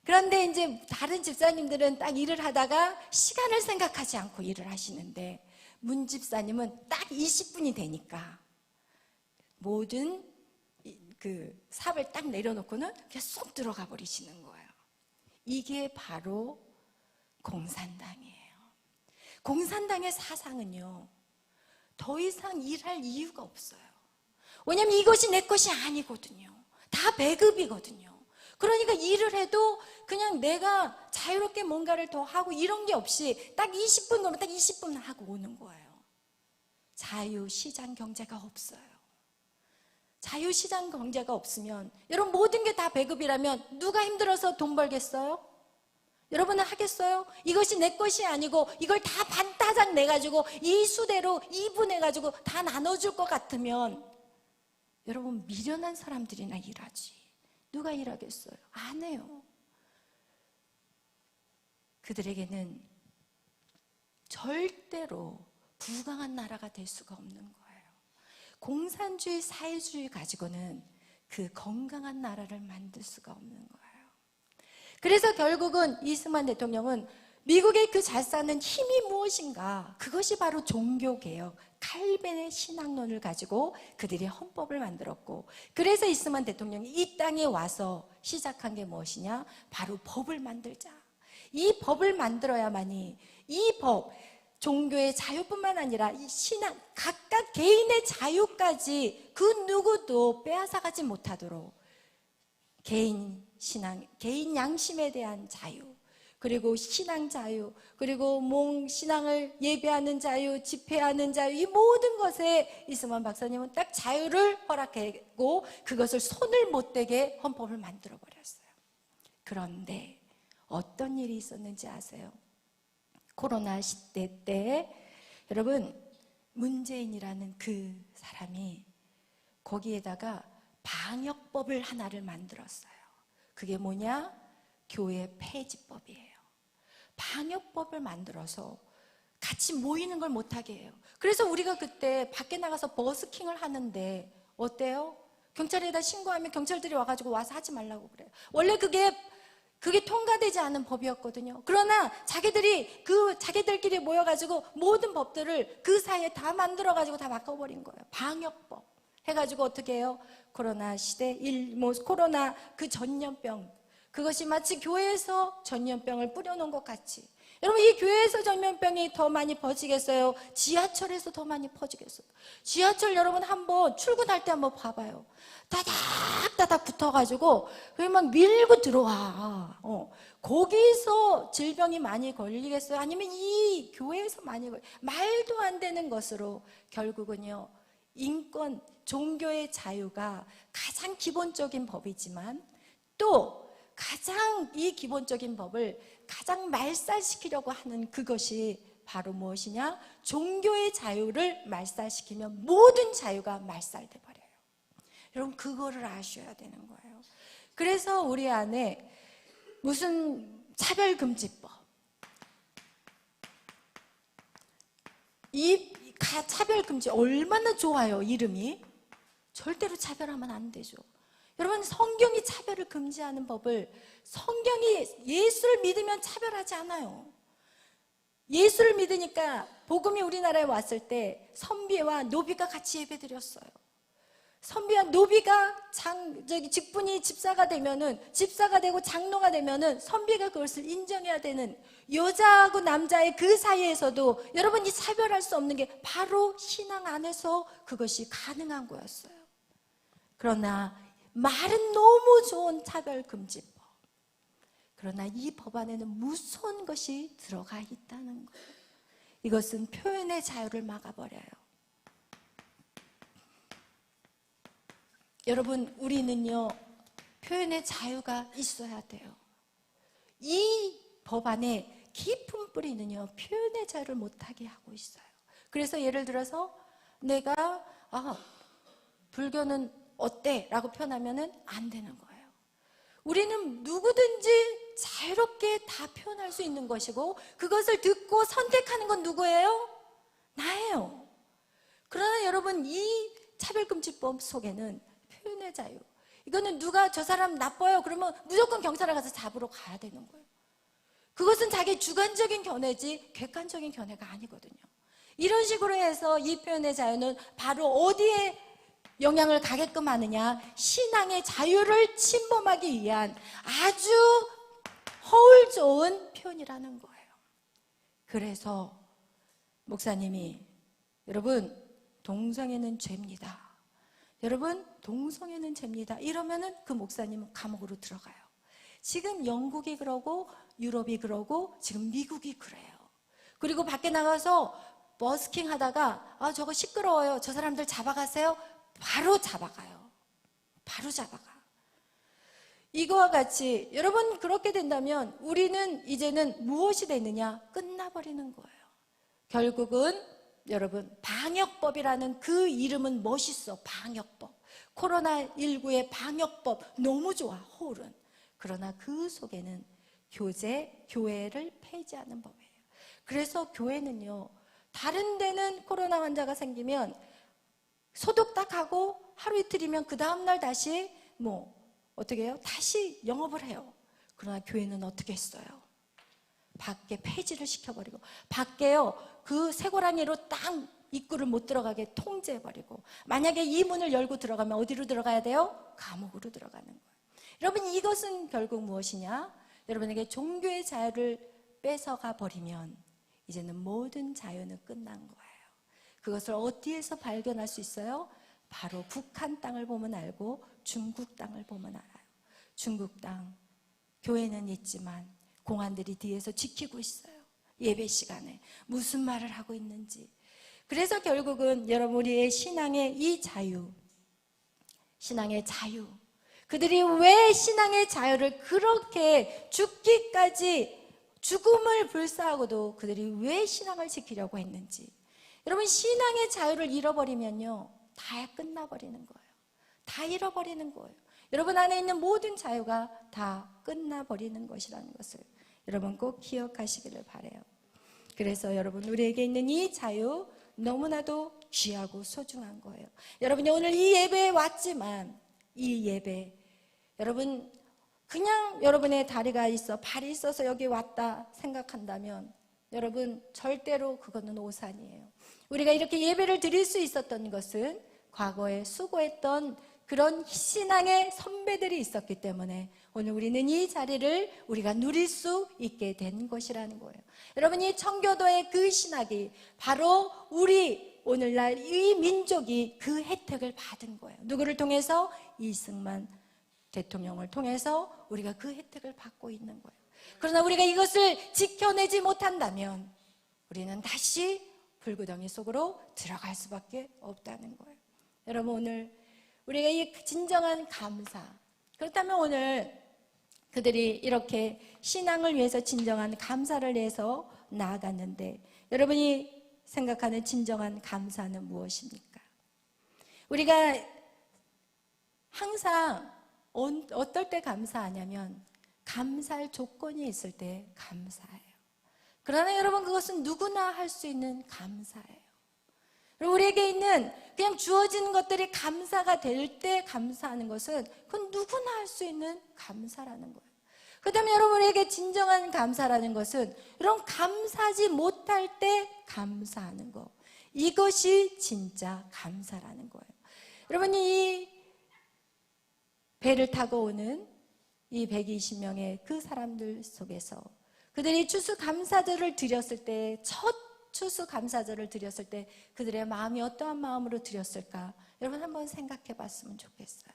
그런데 이제 다른 집사님들은 딱 일을 하다가 시간을 생각하지 않고 일을 하시는데 문 집사님은 딱 20분이 되니까 모든 그 삽을 딱 내려놓고는 그냥 쏙 들어가 버리시는 거예요. 이게 바로 공산당이에요. 공산당의 사상은요, 더 이상 일할 이유가 없어요. 왜냐하면 이것이 내 것이 아니거든요. 다 배급이거든요. 그러니까 일을 해도 그냥 내가 자유롭게 뭔가를 더 하고 이런 게 없이 딱 20분 그러면 딱 20분 하고 오는 거예요. 자유시장 경제가 없어요. 자유시장 경제가 없으면 여러분 모든 게 다 배급이라면 누가 힘들어서 돈 벌겠어요? 여러분은 하겠어요? 이것이 내 것이 아니고 이걸 다 반타작 내가지고 이 수대로 이분해가지고 다 나눠줄 것 같으면 여러분 미련한 사람들이나 일하지. 누가 일하겠어요? 안 해요. 그들에게는 절대로 부강한 나라가 될 수가 없는 거예요. 공산주의, 사회주의 가지고는 그 건강한 나라를 만들 수가 없는 거예요. 그래서 결국은 이승만 대통령은 미국의 그 잘 사는 힘이 무엇인가? 그것이 바로 종교개혁, 칼빈의 신학론을 가지고 그들이 헌법을 만들었고, 그래서 이승만 대통령이 이 땅에 와서 시작한 게 무엇이냐? 바로 법을 만들자. 이 법을 만들어야만이 이 법, 종교의 자유뿐만 아니라 이 신앙, 각각 개인의 자유까지 그 누구도 빼앗아가지 못하도록 개인 신앙, 개인 양심에 대한 자유, 그리고 신앙 자유, 그리고 신앙을 예배하는 자유, 집회하는 자유, 이 모든 것에 이승만 박사님은 딱 자유를 허락했고 그것을 손을 못 대게 헌법을 만들어 버렸어요. 그런데 어떤 일이 있었는지 아세요? 코로나 시대 때 여러분 문재인이라는 그 사람이 거기에다가 방역법을 하나를 만들었어요. 그게 뭐냐? 교회 폐지법이에요. 방역법을 만들어서 같이 모이는 걸 못하게 해요. 그래서 우리가 그때 밖에 나가서 버스킹을 하는데 어때요? 경찰에다 신고하면 경찰들이 와가지고 와서 하지 말라고 그래요. 원래 그게 통과되지 않은 법이었거든요. 그러나 자기들끼리 모여가지고 모든 법들을 그 사이에 다 만들어가지고 다 바꿔버린 거예요. 방역법 해가지고 어떻게 해요? 코로나 시대, 코로나 그 전염병, 그것이 마치 교회에서 전염병을 뿌려놓은 것 같이 여러분, 이 교회에서 전염병이 더 많이 퍼지겠어요? 지하철에서 더 많이 퍼지겠어요? 지하철 여러분 한번 출근할 때 한번 봐봐요. 따닥따닥 붙어가지고 그냥 막 밀고 들어와. 거기서 질병이 많이 걸리겠어요? 아니면 이 교회에서 많이 말도 안 되는 것으로 결국은요, 인권, 종교의 자유가 가장 기본적인 법이지만 또 가장 이 기본적인 법을 가장 말살시키려고 하는 그것이 바로 무엇이냐? 종교의 자유를 말살시키면 모든 자유가 말살돼 버려요. 여러분, 그거를 아셔야 되는 거예요. 그래서 우리 안에 무슨 차별금지법, 이 차별금지 얼마나 좋아요, 이름이. 절대로 차별하면 안 되죠. 여러분, 성경이 차별을 금지하는 법을, 성경이 예수를 믿으면 차별하지 않아요. 예수를 믿으니까 복음이 우리나라에 왔을 때 선비와 노비가 같이 예배드렸어요. 선비와 노비가 직분이 집사가 되면은, 집사가 되고 장로가 되면은 선비가 그것을 인정해야 되는, 여자하고 남자의 그 사이에서도 여러분, 이 차별할 수 없는 게 바로 신앙 안에서 그것이 가능한 거였어요. 그러나 말은 너무 좋은 차별금지법, 그러나 이 법 안에는 무서운 것이 들어가 있다는 거예요. 이것은 표현의 자유를 막아버려요. 여러분, 우리는요, 표현의 자유가 있어야 돼요. 이 법 안에 깊은 뿌리는요, 표현의 자유를 못하게 하고 있어요. 그래서 예를 들어서 내가 불교는 어때? 라고 표현하면 안 되는 거예요. 우리는 누구든지 자유롭게 다 표현할 수 있는 것이고, 그것을 듣고 선택하는 건 누구예요? 나예요. 그러나 여러분, 이 차별금지법 속에는 표현의 자유, 이거는 누가 저 사람 나빠요 그러면 무조건 경찰에 가서 잡으러 가야 되는 거예요. 그것은 자기 주관적인 견해지 객관적인 견해가 아니거든요. 이런 식으로 해서 이 표현의 자유는 바로 어디에 영향을 가게끔 하느냐? 신앙의 자유를 침범하기 위한 아주 허울 좋은 표현이라는 거예요. 그래서 목사님이, 여러분, 동성애는 죄입니다, 여러분, 동성애는 죄입니다, 이러면은 그 목사님은 감옥으로 들어가요. 지금 영국이 그러고 유럽이 그러고 지금 미국이 그래요. 그리고 밖에 나가서 버스킹 하다가 저거 시끄러워요, 저 사람들 잡아가세요, 바로 잡아가요. 바로 잡아가. 이거와 같이 여러분, 그렇게 된다면 우리는 이제는 무엇이 되느냐? 끝나버리는 거예요. 결국은 여러분, 방역법이라는 그 이름은 멋있어. 방역법, 코로나19의 방역법 너무 좋아, 홀은. 그러나 그 속에는 교회를 폐지하는 법이에요. 그래서 교회는요, 다른 데는 코로나 환자가 생기면 소독 딱 하고 하루 이틀이면 그 다음날 다시 어떻게 해요? 다시 영업을 해요. 그러나 교회는 어떻게 했어요? 밖에 폐지를 시켜버리고, 밖에요, 그 쇠고랑이로 딱 입구를 못 들어가게 통제해버리고, 만약에 이 문을 열고 들어가면 어디로 들어가야 돼요? 감옥으로 들어가는 거예요. 여러분, 이것은 결국 무엇이냐? 여러분에게 종교의 자유를 뺏어가 버리면 이제는 모든 자유는 끝난 거예요. 그것을 어디에서 발견할 수 있어요? 바로 북한 땅을 보면 알고 중국 땅을 보면 알아요. 중국 땅, 교회는 있지만 공안들이 뒤에서 지키고 있어요. 예배 시간에 무슨 말을 하고 있는지. 그래서 결국은 여러분, 우리의 신앙의 이 자유, 신앙의 자유, 그들이 왜 신앙의 자유를 그렇게 죽기까지, 죽음을 불사하고도 그들이 왜 신앙을 지키려고 했는지. 여러분, 신앙의 자유를 잃어버리면요, 다 끝나버리는 거예요. 다 잃어버리는 거예요. 여러분 안에 있는 모든 자유가 다 끝나버리는 것이라는 것을 여러분 꼭 기억하시기를 바라요. 그래서 여러분, 우리에게 있는 이 자유 너무나도 귀하고 소중한 거예요. 여러분이 오늘 이 예배에 왔지만 이 예배, 여러분 그냥 여러분의 다리가 있어, 발이 있어서 여기 왔다 생각한다면 여러분, 절대로 그거는 오산이에요. 우리가 이렇게 예배를 드릴 수 있었던 것은 과거에 수고했던 그런 신앙의 선배들이 있었기 때문에 오늘 우리는 이 자리를 우리가 누릴 수 있게 된 것이라는 거예요. 여러분, 이 청교도의 그 신학이 바로 우리 오늘날 이 민족이 그 혜택을 받은 거예요. 누구를 통해서? 이승만 대통령을 통해서 우리가 그 혜택을 받고 있는 거예요. 그러나 우리가 이것을 지켜내지 못한다면 우리는 다시 불구덩이 속으로 들어갈 수밖에 없다는 거예요. 여러분, 오늘 우리가 이 진정한 감사, 그렇다면 오늘 그들이 이렇게 신앙을 위해서 진정한 감사를 위해서 나아갔는데, 여러분이 생각하는 진정한 감사는 무엇입니까? 우리가 항상 어떨 때 감사하냐면 감사할 조건이 있을 때 감사해요. 그러나 여러분, 그것은 누구나 할 수 있는 감사예요. 우리에게 있는 그냥 주어지는 것들이 감사가 될 때 감사하는 것은 그건 누구나 할 수 있는 감사라는 거예요. 그렇다면 여러분에게 진정한 감사라는 것은 여러분 감사하지 못할 때 감사하는 것, 이것이 진짜 감사라는 거예요. 여러분이 이 배를 타고 오는 이 120명의 그 사람들 속에서 그들이 추수감사절을 드렸을 때, 첫 추수감사절을 드렸을 때 그들의 마음이 어떠한 마음으로 드렸을까? 여러분 한번 생각해 봤으면 좋겠어요.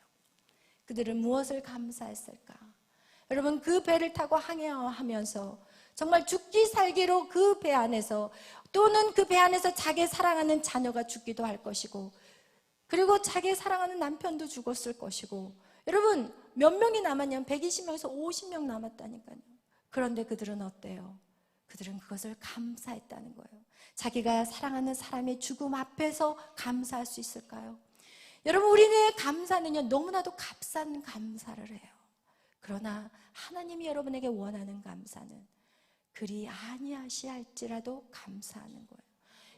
그들은 무엇을 감사했을까? 여러분, 그 배를 타고 항해하면서 정말 죽기 살기로 그 배 안에서, 또는 그 배 안에서 자기 사랑하는 자녀가 죽기도 할 것이고, 그리고 자기 사랑하는 남편도 죽었을 것이고, 여러분 몇 명이 남았냐면 120명에서 50명 남았다니까요. 그런데 그들은 어때요? 그들은 그것을 감사했다는 거예요. 자기가 사랑하는 사람의 죽음 앞에서 감사할 수 있을까요? 여러분, 우리의 감사는요 너무나도 값싼 감사를 해요. 그러나 하나님이 여러분에게 원하는 감사는 그리 아니하시할지라도 감사하는 거예요.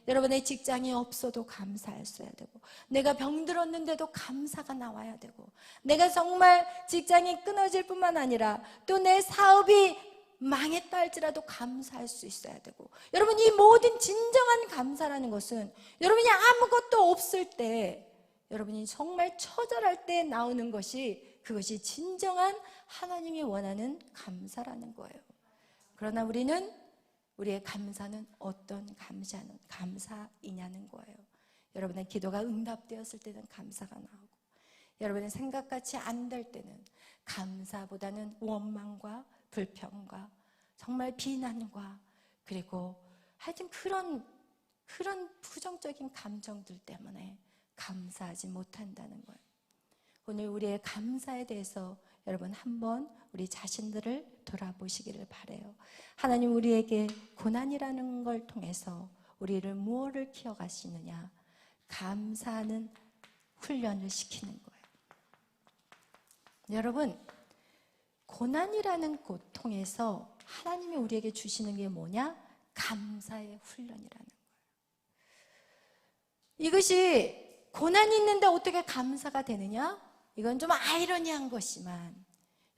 여러분의 직장이 없어도 감사했어야 되고, 내가 병들었는데도 감사가 나와야 되고, 내가 정말 직장이 끊어질 뿐만 아니라 또 내 사업이 망했다 할지라도 감사할 수 있어야 되고, 여러분 이 모든 진정한 감사라는 것은 여러분이 아무것도 없을 때, 여러분이 정말 처절할 때 나오는 것이, 그것이 진정한 하나님이 원하는 감사라는 거예요. 그러나 우리의 감사는 어떤 감사이냐는 거예요. 여러분의 기도가 응답되었을 때는 감사가 나오고, 여러분의 생각같이 안 될 때는 감사보다는 원망과 불평과 정말 비난과, 그리고 하여튼 그런 부정적인 감정들 때문에 감사하지 못한다는 거예요. 오늘 우리의 감사에 대해서 여러분 한번 우리 자신들을 돌아보시기를 바라요. 하나님, 우리에게 고난이라는 걸 통해서 우리를 무엇을 키워가시느냐? 감사하는 훈련을 시키는 거예요. 여러분, 고난이라는 고통에서 하나님이 우리에게 주시는 게 뭐냐? 감사의 훈련이라는 거예요. 이것이 고난이 있는데 어떻게 감사가 되느냐? 이건 좀 아이러니한 것이지만,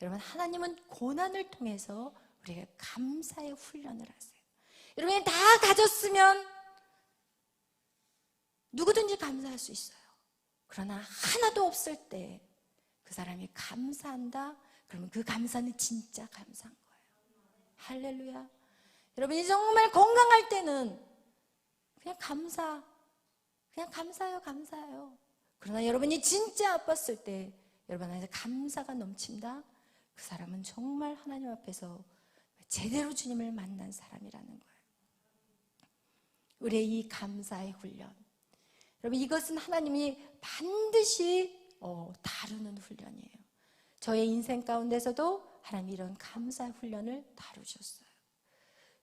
여러분, 하나님은 고난을 통해서 우리가 감사의 훈련을 하세요. 여러분이 다 가졌으면 누구든지 감사할 수 있어요. 그러나 하나도 없을 때 그 사람이 감사한다? 그러면 그 감사는 진짜 감사한 거예요. 할렐루야. 여러분이 정말 건강할 때는 그냥 감사해요. 그러나 여러분이 진짜 아팠을 때 여러분 안에서 감사가 넘친다? 그 사람은 정말 하나님 앞에서 제대로 주님을 만난 사람이라는 거예요. 우리의 이 감사의 훈련, 여러분 이것은 하나님이 반드시 다루는 훈련이에요. 저의 인생 가운데서도 하나님이 이런 감사의 훈련을 다루셨어요.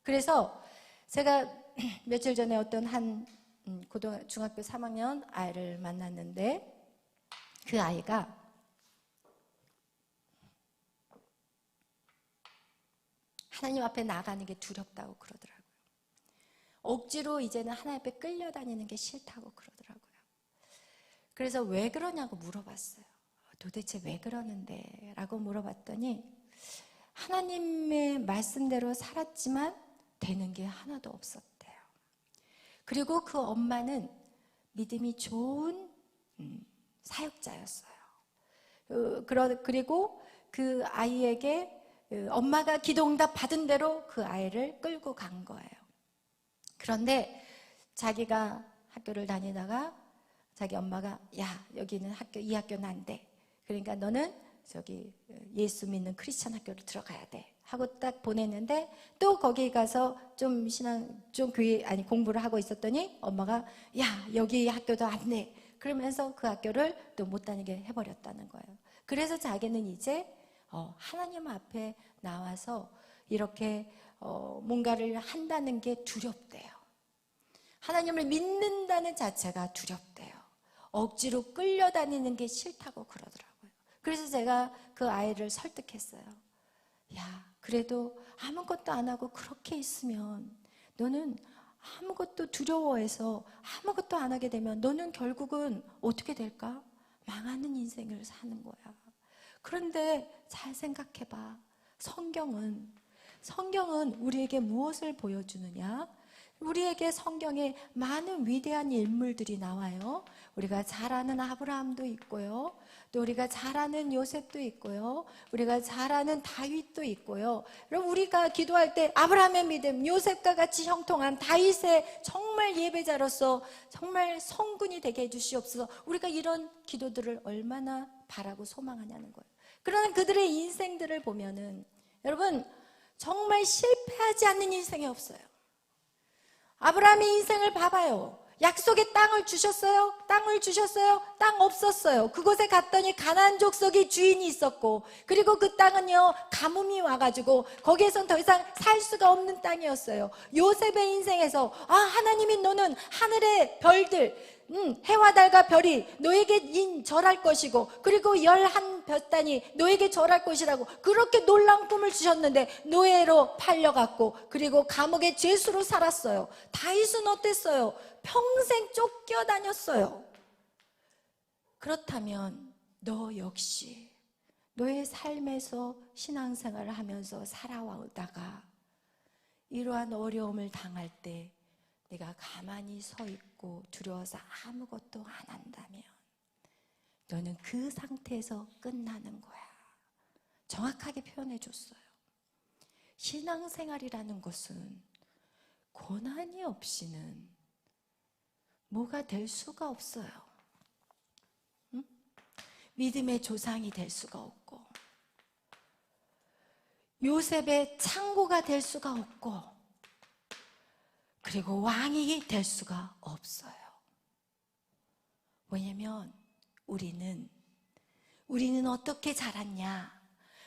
그래서 제가 며칠 전에 어떤 한 중학교 3학년 아이를 만났는데, 그 아이가 하나님 앞에 나가는 게 두렵다고 그러더라고요. 억지로 이제는 하나님 앞에 끌려다니는 게 싫다고 그러더라고요. 그래서 왜 그러냐고 물어봤어요. 도대체 왜 그러는데? 라고 물어봤더니 하나님의 말씀대로 살았지만 되는 게 하나도 없었대요. 그리고 그 엄마는 믿음이 좋은 사역자였어요. 그리고 그 아이에게 엄마가 기도응답 받은 대로 그 아이를 끌고 간 거예요. 그런데 자기가 학교를 다니다가 자기 엄마가 야, 여기는 이 학교는 안 돼. 그러니까 너는 저기 예수 믿는 크리스찬 학교를 들어가야 돼 하고 딱 보냈는데, 또 거기 가서 좀 교회 공부를 하고 있었더니 엄마가 야, 여기 학교도 안 돼. 그러면서 그 학교를 또 못 다니게 해버렸다는 거예요. 그래서 자기는 이제 하나님 앞에 나와서 이렇게 뭔가를 한다는 게 두렵대요. 하나님을 믿는다는 자체가 두렵대요. 억지로 끌려다니는 게 싫다고 그러더라고요. 그래서 제가 그 아이를 설득했어요. 야, 그래도 아무것도 안 하고 그렇게 있으면 너는 아무것도 두려워해서 아무것도 안 하게 되면 너는 결국은 어떻게 될까? 망하는 인생을 사는 거야. 그런데 잘 생각해봐. 성경은 우리에게 무엇을 보여주느냐? 우리에게 성경에 많은 위대한 인물들이 나와요. 우리가 잘 아는 아브라함도 있고요, 또 우리가 잘 아는 요셉도 있고요, 우리가 잘 아는 다윗도 있고요. 그럼 우리가 기도할 때 아브라함의 믿음, 요셉과 같이 형통한 다윗의 정말 예배자로서 정말 성군이 되게 해주시옵소서, 우리가 이런 기도들을 얼마나 바라고 소망하냐는 거예요. 그러나 그들의 인생들을 보면은 여러분, 정말 실패하지 않는 인생이 없어요. 아브라함의 인생을 봐봐요. 약속의 땅을 주셨어요? 땅을 주셨어요? 땅 없었어요. 그곳에 갔더니 가나안 족속의 주인이 있었고, 그리고 그 땅은요 가뭄이 와가지고 거기에선 더 이상 살 수가 없는 땅이었어요. 요셉의 인생에서 하나님이 너는 하늘의 별들, 해와 달과 별이 너에게 절할 것이고, 그리고 11볕단이 너에게 절할 것이라고 그렇게 놀라운 꿈을 주셨는데 노예로 팔려갔고, 그리고 감옥의 죄수로 살았어요. 다윗은 어땠어요? 평생 쫓겨다녔어요. 그렇다면 너 역시 너의 삶에서 신앙생활을 하면서 살아오다가 이러한 어려움을 당할 때 내가 가만히 서 있고 두려워서 아무것도 안 한다면 너는 그 상태에서 끝나는 거야. 정확하게 표현해 줬어요. 신앙생활이라는 것은 고난이 없이는 뭐가 될 수가 없어요. 응? 믿음의 조상이 될 수가 없고, 요셉의 창고가 될 수가 없고, 그리고 왕이 될 수가 없어요. 왜냐면 우리는 어떻게 자랐냐?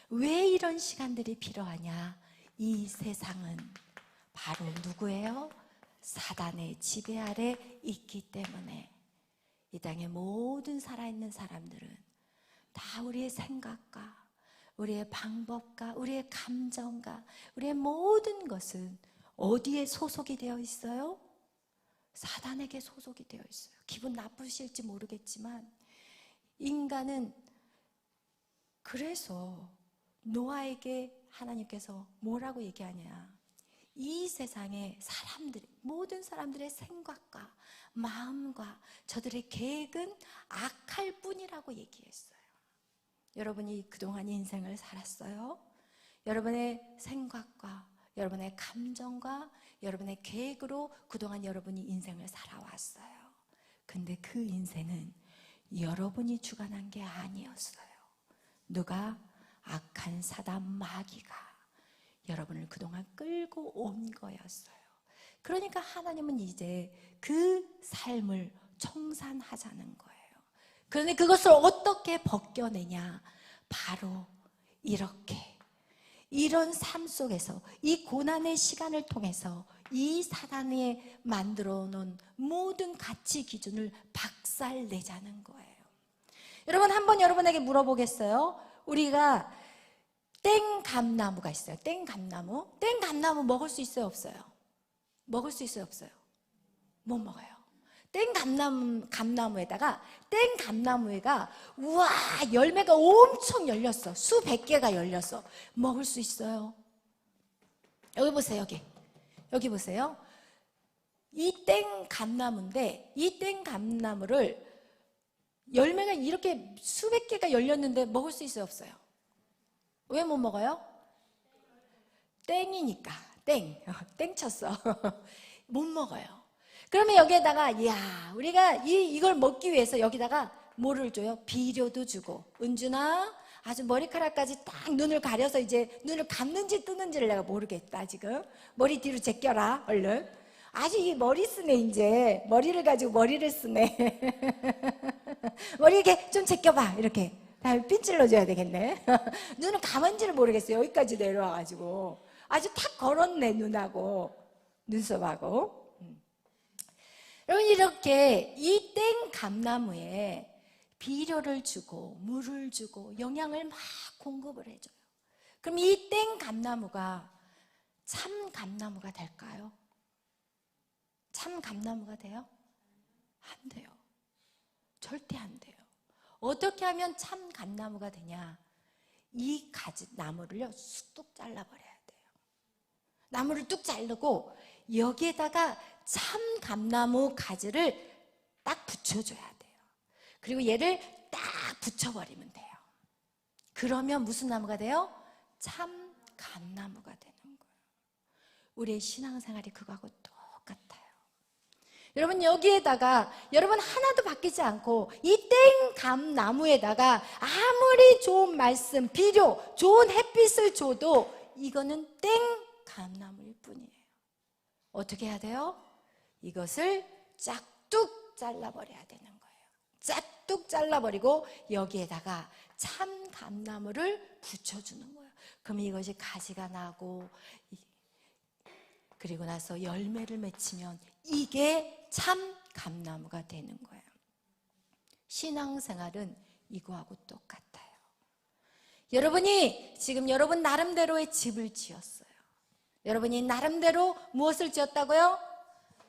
왜 이런 시간들이 필요하냐? 이 세상은 바로 누구예요? 사단의 지배 아래 있기 때문에 이 땅의 모든 살아있는 사람들은 다 우리의 생각과 우리의 방법과 우리의 감정과 우리의 모든 것은 어디에 소속이 되어 있어요? 사단에게 소속이 되어 있어요. 기분 나쁘실지 모르겠지만 인간은, 그래서 노아에게 하나님께서 뭐라고 얘기하냐? 이 세상의 사람들, 모든 사람들의 생각과 마음과 저들의 계획은 악할 뿐이라고 얘기했어요. 여러분이 그동안 인생을 살았어요. 여러분의 생각과 여러분의 감정과 여러분의 계획으로 그동안 여러분이 인생을 살아왔어요. 근데 그 인생은 여러분이 주관한 게 아니었어요. 누가? 악한 사단 마귀가 여러분을 그동안 끌고 온 거였어요. 그러니까 하나님은 이제 그 삶을 청산하자는 거예요. 그런데 그것을 어떻게 벗겨내냐? 바로 이렇게, 이런 삶 속에서 이 고난의 시간을 통해서 이 사단이 만들어 놓은 모든 가치 기준을 박살내자는 거예요. 여러분, 한번 여러분에게 물어보겠어요. 우리가 땡감나무가 있어요. 땡감나무. 땡감나무 먹을 수 있어요, 없어요? 먹을 수 있어요, 없어요? 못 먹어요. 감나무에다가 땡감나무에가 우와 열매가 엄청 열렸어. 수백 개가 열렸어. 먹을 수 있어요? 여기 보세요. 여기 보세요. 이 땡감나무인데 이 땡감나무를 열매가 이렇게 수백 개가 열렸는데 먹을 수 있어요, 없어요? 왜 못 먹어요? 땡이니까. 땡 쳤어. 못 먹어요. 그러면 여기에다가 우리가 이걸 먹기 위해서 여기다가 뭐를 줘요? 비료도 주고. 은준아, 아주 머리카락까지 딱 눈을 가려서 이제 눈을 감는지 뜨는지를 내가 모르겠다 지금. 머리 뒤로 제껴라 얼른. 아주 이 머리 쓰네, 이제 머리를 가지고 머리를 쓰네. 머리 이렇게 좀 제껴봐, 이렇게. 다음에 핀 찔러줘야 되겠네. 눈을 감은지를 모르겠어요. 여기까지 내려와가지고 아주 탁 걸었네, 눈하고 눈썹하고. 여러분, 이렇게 이 땡 감나무에 비료를 주고 물을 주고 영양을 막 공급을 해줘요. 그럼 이 땡 감나무가 참 감나무가 될까요? 참 감나무가 돼요? 안 돼요. 절대 안 돼요. 어떻게 하면 참 감나무가 되냐? 이 가지 나무를요 뚝 잘라버려야 돼요. 나무를 뚝 자르고 여기에다가 참 감나무 가지를 딱 붙여줘야 돼요. 그리고 얘를 딱 붙여버리면 돼요. 그러면 무슨 나무가 돼요? 참 감나무가 되는 거예요. 우리의 신앙생활이 그거하고 똑같아요. 여러분, 여기에다가 여러분 하나도 바뀌지 않고 이 땡 감나무에다가 아무리 좋은 말씀, 비료, 좋은 햇빛을 줘도 이거는 땡 감나무일 뿐이에요. 어떻게 해야 돼요? 이것을 짝뚝 잘라버려야 되는 거예요. 짝뚝 잘라버리고 여기에다가 참 감나무를 붙여주는 거예요. 그럼 이것이 가지가 나고 그리고 나서 열매를 맺히면 이게 참 감나무가 되는 거예요. 신앙생활은 이거하고 똑같아요. 여러분이 지금 여러분 나름대로의 집을 지었어요. 여러분이 나름대로 무엇을 지었다고요?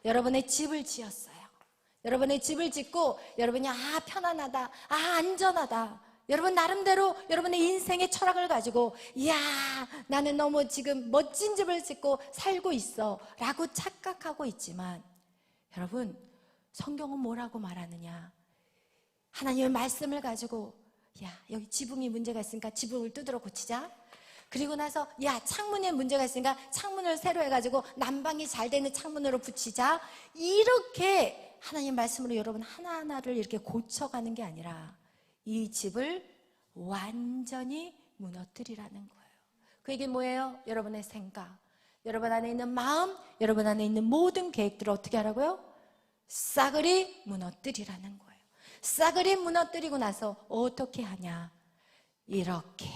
여러분의 집을 지었어요. 여러분의 집을 짓고 여러분이 편안하다, 안전하다, 여러분 나름대로 여러분의 인생의 철학을 가지고 나는 너무 지금 멋진 집을 짓고 살고 있어 라고 착각하고 있지만, 여러분 성경은 뭐라고 말하느냐? 하나님의 말씀을 가지고 여기 지붕이 문제가 있으니까 지붕을 두드러 고치자. 그리고 나서 창문에 문제가 있으니까 창문을 새로 해가지고 난방이 잘 되는 창문으로 붙이자. 이렇게 하나님 말씀으로 여러분 하나하나를 이렇게 고쳐가는 게 아니라 이 집을 완전히 무너뜨리라는 거예요. 그게 뭐예요? 여러분의 생각, 여러분 안에 있는 마음, 여러분 안에 있는 모든 계획들을 어떻게 하라고요? 싸그리 무너뜨리라는 거예요. 싸그리 무너뜨리고 나서 어떻게 하냐? 이렇게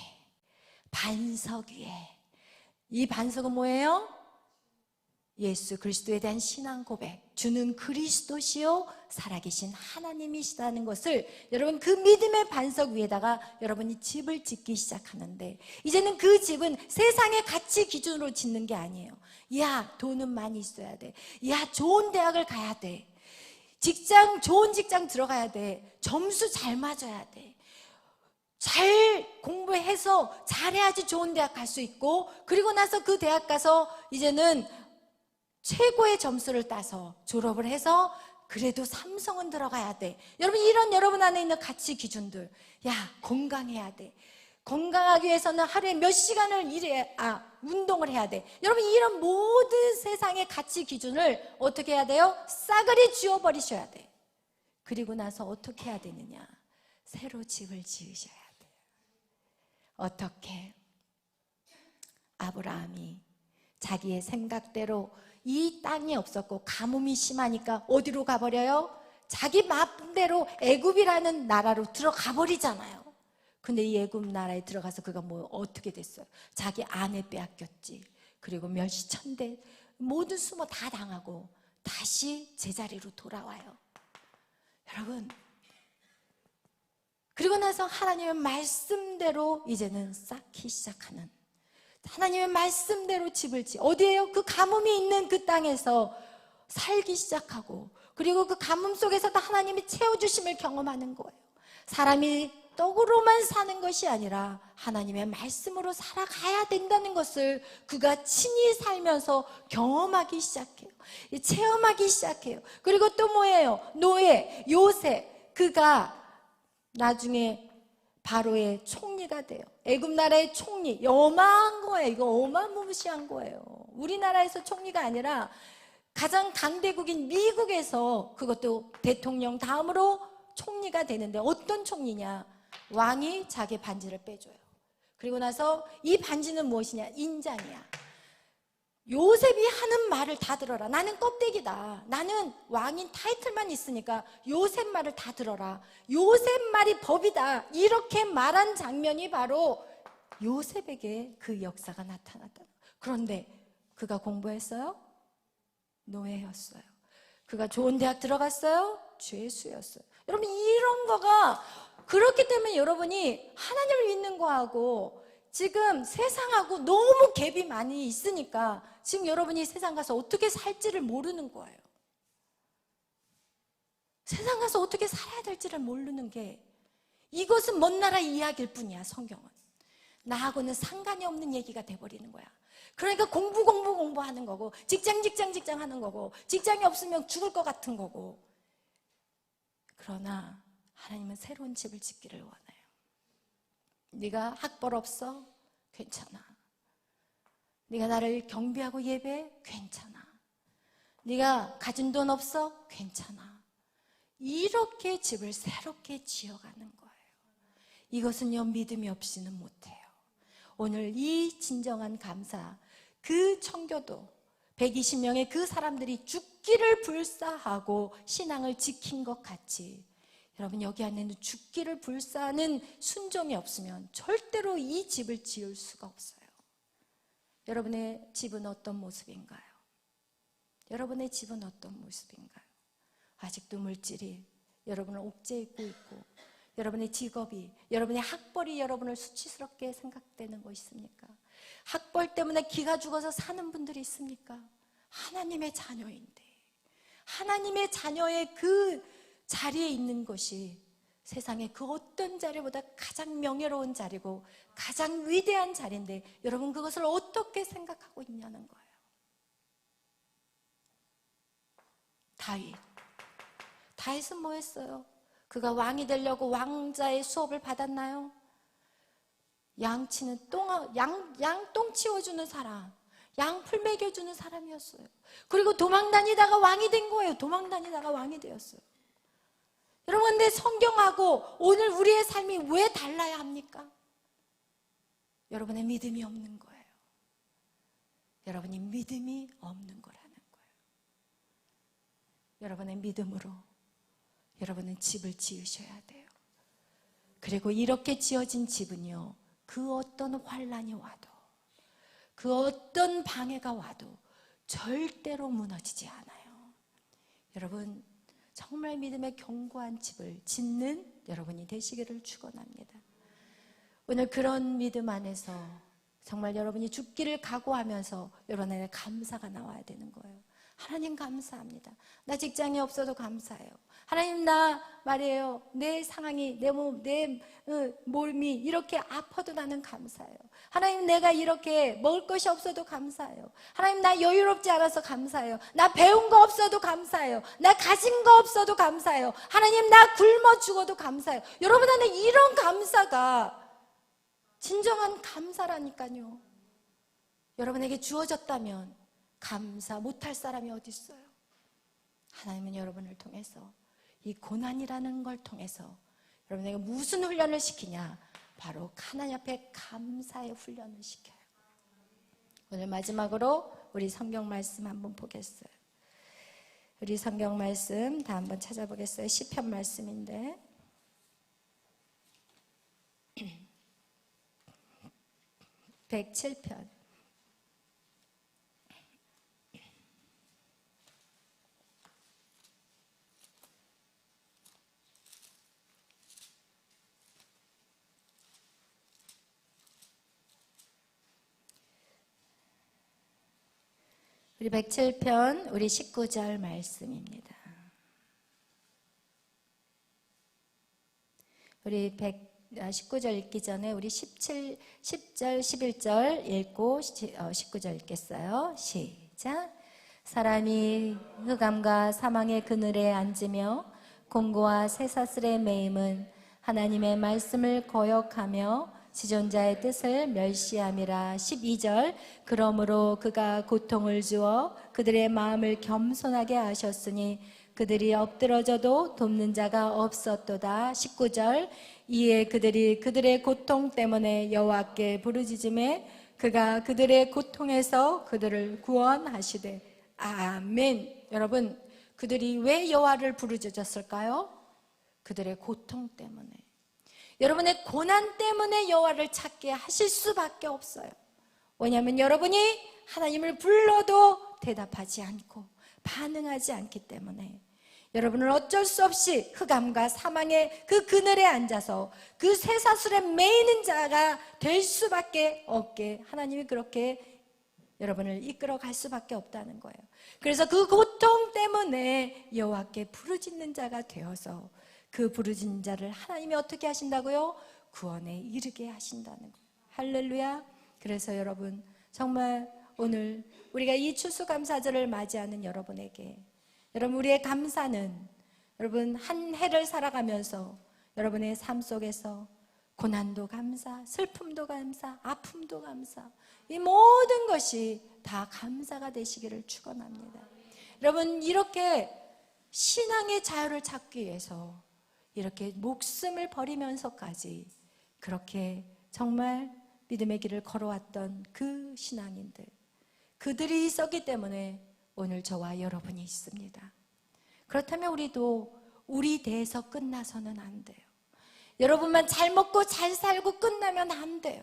반석 위에, 이 반석은 뭐예요? 예수 그리스도에 대한 신앙 고백, 주는 그리스도시요 살아계신 하나님이시다는 것을 여러분 그 믿음의 반석 위에다가 여러분이 집을 짓기 시작하는데, 이제는 그 집은 세상의 가치 기준으로 짓는 게 아니에요. 돈은 많이 있어야 돼. 좋은 대학을 가야 돼. 좋은 직장 들어가야 돼. 점수 잘 맞아야 돼. 잘 공부해서 잘해야지 좋은 대학 갈 수 있고, 그리고 나서 그 대학 가서 이제는 최고의 점수를 따서 졸업을 해서 그래도 삼성은 들어가야 돼. 여러분, 이런 여러분 안에 있는 가치 기준들. 건강해야 돼. 건강하기 위해서는 하루에 몇 시간을 운동을 해야 돼. 여러분, 이런 모든 세상의 가치 기준을 어떻게 해야 돼요? 싸그리 지워버리셔야 돼. 그리고 나서 어떻게 해야 되느냐? 새로 집을 지으셔야 돼요. 어떻게? 아브라함이 자기의 생각대로 이 땅이 없었고 가뭄이 심하니까 어디로 가버려요? 자기 마음대로 애굽이라는 나라로 들어가 버리잖아요. 근데 이 애굽 나라에 들어가서 그가 어떻게 됐어요? 자기 아내 빼앗겼지. 그리고 멸시천대 모든 수모 다 당하고 다시 제자리로 돌아와요. 여러분, 그리고 나서 하나님의 말씀대로 이제는 쌓기 시작하는, 하나님의 말씀대로 집을 어디에요? 그 가뭄이 있는 그 땅에서 살기 시작하고, 그리고 그 가뭄 속에서도 하나님이 채워주심을 경험하는 거예요. 사람이 떡으로만 사는 것이 아니라 하나님의 말씀으로 살아가야 된다는 것을 그가 친히 살면서 경험하기 시작해요. 체험하기 시작해요. 그리고 또 뭐예요? 노예, 요셉, 그가 나중에 바로의 총리가 돼요. 애굽 나라의 총리. 어마한 거예요. 이거 어마무시한 거예요. 우리나라에서 총리가 아니라 가장 강대국인 미국에서 그것도 대통령 다음으로 총리가 되는데, 어떤 총리냐? 왕이 자기 반지를 빼줘요. 그리고 나서 이 반지는 무엇이냐? 인장이야. 요셉이 하는 말을 다 들어라. 나는 껍데기다. 나는 왕인 타이틀만 있으니까 요셉 말을 다 들어라. 요셉 말이 법이다. 이렇게 말한 장면이 바로 요셉에게 그 역사가 나타났다. 그런데 그가 공부했어요? 노예였어요. 그가 좋은 대학 들어갔어요? 죄수였어요. 여러분, 이런 거가 그렇기 때문에 여러분이 하나님을 믿는 거하고 지금 세상하고 너무 갭이 많이 있으니까 지금 여러분이 세상 가서 어떻게 살지를 모르는 거예요. 세상 가서 어떻게 살아야 될지를 모르는 게, 이것은 먼 나라 이야기일 뿐이야. 성경은 나하고는 상관이 없는 얘기가 돼버리는 거야. 그러니까 공부하는 거고, 직장 하는 거고, 직장이 없으면 죽을 것 같은 거고. 그러나 하나님은 새로운 집을 짓기를 원해요. 네가 학벌 없어? 괜찮아. 네가 나를 경배하고 예배해? 괜찮아. 네가 가진 돈 없어? 괜찮아. 이렇게 집을 새롭게 지어가는 거예요. 이것은요, 믿음이 없이는 못해요. 오늘 이 진정한 감사, 그 청교도 120명의 그 사람들이 죽기를 불사하고 신앙을 지킨 것 같이, 여러분 여기 안에는 죽기를 불사하는 순종이 없으면 절대로 이 집을 지을 수가 없어요. 여러분의 집은 어떤 모습인가요? 여러분의 집은 어떤 모습인가요? 아직도 물질이 여러분을 옥죄고 있고, 여러분의 직업이, 여러분의 학벌이 여러분을 수치스럽게 생각되는 거 있습니까? 학벌 때문에 기가 죽어서 사는 분들이 있습니까? 하나님의 자녀인데, 하나님의 자녀의 그 자리에 있는 것이 세상의 그 어떤 자리보다 가장 명예로운 자리고 가장 위대한 자리인데, 여러분 그것을 어떻게 생각하고 있냐는 거예요. 다윗은 뭐 했어요? 그가 왕이 되려고 왕자의 수업을 받았나요? 양치는 양똥 치워주는 사람, 양풀 먹여주는 사람이었어요. 그리고 도망 다니다가 왕이 된 거예요. 도망 다니다가 왕이 되었어요. 여러분, 근데 성경하고 오늘 우리의 삶이 왜 달라야 합니까? 여러분의 믿음이 없는 거예요. 여러분이 믿음이 없는 거라는 거예요. 여러분의 믿음으로 여러분은 집을 지으셔야 돼요. 그리고 이렇게 지어진 집은요, 그 어떤 환란이 와도, 그 어떤 방해가 와도 절대로 무너지지 않아요. 여러분, 정말 믿음의 견고한 집을 짓는 여러분이 되시기를 축원합니다. 오늘 그런 믿음 안에서 정말 여러분이 죽기를 각오하면서 여러분의 감사가 나와야 되는 거예요. 하나님 감사합니다. 나 직장이 없어도 감사해요. 하나님, 나 말이에요, 내 상황이, 내 몸이 이렇게 아파도 나는 감사해요. 하나님, 내가 이렇게 먹을 것이 없어도 감사해요. 하나님, 나 여유롭지 않아서 감사해요. 나 배운 거 없어도 감사해요. 나 가진 거 없어도 감사해요. 하나님, 나 굶어 죽어도 감사해요. 여러분 안에 이런 감사가 진정한 감사라니까요. 여러분에게 주어졌다면 감사 못할 사람이 어디 있어요? 하나님은 여러분을 통해서, 이 고난이라는 걸 통해서 여러분에게 무슨 훈련을 시키냐? 바로 하나님 앞에 감사의 훈련을 시켜요. 오늘 마지막으로 우리 성경 말씀 한번 보겠어요. 우리 성경 말씀 다 한번 찾아보겠어요. 시편 말씀인데 107편 우리 107편 우리 19절 말씀입니다. 우리 19절 읽기 전에 우리 10절, 11절 읽고 19절 읽겠어요. 시작. 사람이 흑암과 사망의 그늘에 앉으며 공고와 쇠사슬에 매임은 하나님의 말씀을 거역하며 지존자의 뜻을 멸시함이라. 12절 그러므로 그가 고통을 주어 그들의 마음을 겸손하게 하셨으니 그들이 엎드러져도 돕는 자가 없었도다. 19절 이에 그들이 그들의 고통 때문에 여호와께 부르짖음에 그가 그들의 고통에서 그들을 구원하시되. 아멘. 여러분, 그들이 왜 여호와를 부르짖었을까요? 그들의 고통 때문에. 여러분의 고난 때문에 여호와를 찾게 하실 수밖에 없어요. 왜냐하면 여러분이 하나님을 불러도 대답하지 않고 반응하지 않기 때문에 여러분은 어쩔 수 없이 흑암과 사망의 그 그늘에 앉아서 그 쇠사슬에 매이는 자가 될 수밖에 없게 하나님이 그렇게 여러분을 이끌어 갈 수밖에 없다는 거예요. 그래서 그 고통 때문에 여호와께 부르짖는 자가 되어서 그 부르짖는 자를 하나님이 어떻게 하신다고요? 구원에 이르게 하신다는 거예요. 할렐루야. 그래서 여러분, 정말 오늘 우리가 이 추수감사절을 맞이하는 여러분에게, 여러분, 우리의 감사는 여러분 한 해를 살아가면서 여러분의 삶 속에서 고난도 감사, 슬픔도 감사, 아픔도 감사, 이 모든 것이 다 감사가 되시기를 축원합니다. 여러분, 이렇게 신앙의 자유를 찾기 위해서 이렇게 목숨을 버리면서까지 그렇게 정말 믿음의 길을 걸어왔던 그 신앙인들, 그들이 있었기 때문에 오늘 저와 여러분이 있습니다. 그렇다면 우리도 우리 대에서 끝나서는 안 돼요. 여러분만 잘 먹고 잘 살고 끝나면 안 돼요.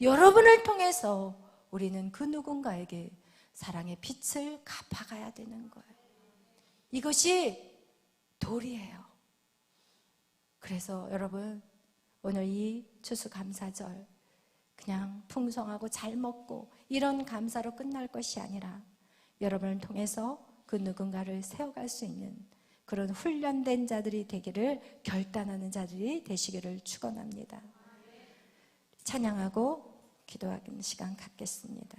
여러분을 통해서 우리는 그 누군가에게 사랑의 빛을 갚아가야 되는 거예요. 이것이 도리예요. 그래서 여러분, 오늘 이 추수감사절 그냥 풍성하고 잘 먹고 이런 감사로 끝날 것이 아니라 여러분을 통해서 그 누군가를 세워갈 수 있는 그런 훈련된 자들이 되기를, 결단하는 자들이 되시기를 축원합니다. 찬양하고 기도하는 시간 갖겠습니다.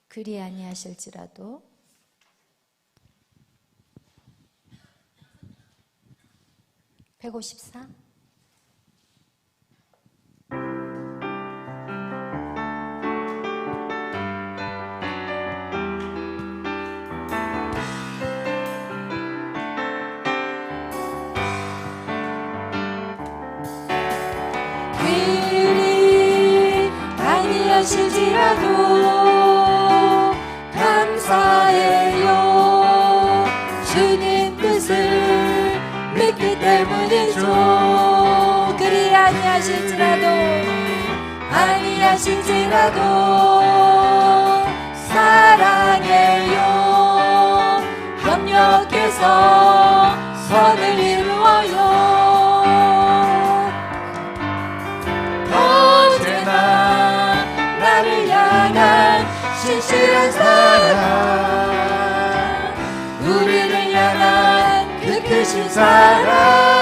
그리 아니하실지라도 (154) 그리 아니하실지라도 감사해요. 주님 뜻을 믿기 때문이죠. 그리 아니하실지라도 사랑해요. 협력해서 선을 이루어요. 언제나 나를 향한 신실한 사랑, 우리를 향한 그 크신 사랑,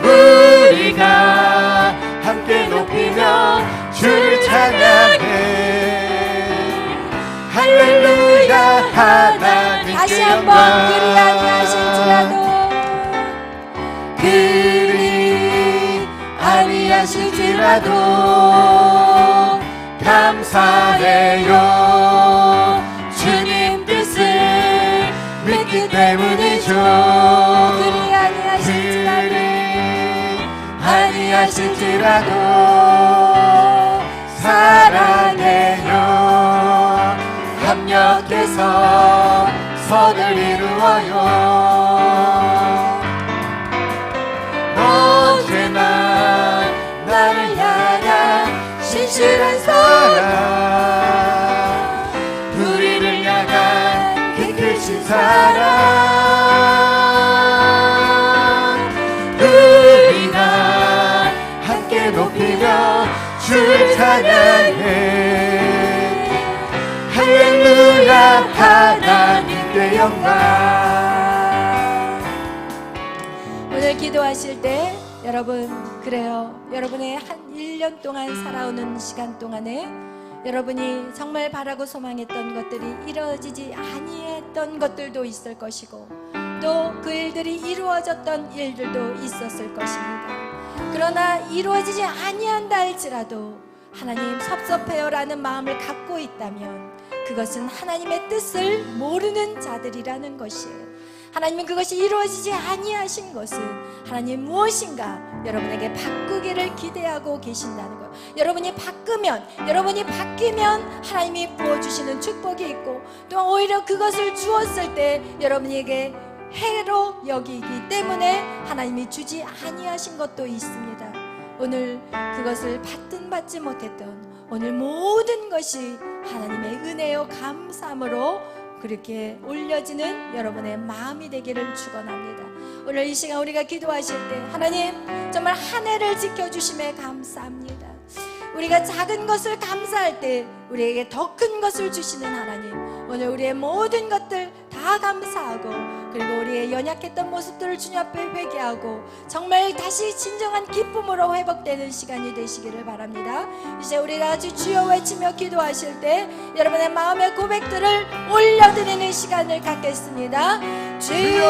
우리가 함께 높이며 주를 찬양해. 할렐루야. 하나님께 다시 한번 그리 아니하실지라도 감사해요. 주님 뜻을 믿기 때문이죠. 그리 아니하실지라도 사랑해요. 협력해서 선을 이루어요. 언제나 나를 향한 신실한 사랑, 우리를 향한 그 크신 사랑, 우리가 함께 높이며 주를 찬양해. 할렐루야. 하나님께 영광. 오늘 기도하실 때 여러분, 그래요. 여러분의 한 1년 동안 살아오는 시간 동안에 여러분이 정말 바라고 소망했던 것들이 이루어지지 아니했던 것들도 있을 것이고, 또 그 일들이 이루어졌던 일들도 있었을 것입니다. 그러나 이루어지지 아니한다 할지라도 하나님 섭섭해요라는 마음을 갖고 있다면 그것은 하나님의 뜻을 모르는 자들이라는 것이에요. 하나님은 그것이 이루어지지 아니하신 것은 하나님 무엇인가 여러분에게 바꾸기를 기대하고 계신다는 거예요. 여러분이 바뀌면 하나님이 부어주시는 축복이 있고, 또한 오히려 그것을 주었을 때 여러분에게 해로 여기기 때문에 하나님이 주지 아니하신 것도 있습니다. 오늘 그것을 받든 받지 못했던 오늘 모든 것이 하나님의 은혜요 감사함으로 그렇게 올려지는 여러분의 마음이 되기를 축원합니다. 오늘 이 시간 우리가 기도하실 때 하나님 정말 한 해를 지켜주심에 감사합니다. 우리가 작은 것을 감사할 때 우리에게 더 큰 것을 주시는 하나님, 오늘 우리의 모든 것들 다 감사하고, 그리고 우리의 연약했던 모습들을 주님 앞에 회개하고 정말 다시 진정한 기쁨으로 회복되는 시간이 되시기를 바랍니다. 이제 우리가 아주 주여 외치며 기도하실 때 여러분의 마음의 고백들을 올려드리는 시간을 갖겠습니다. 주여,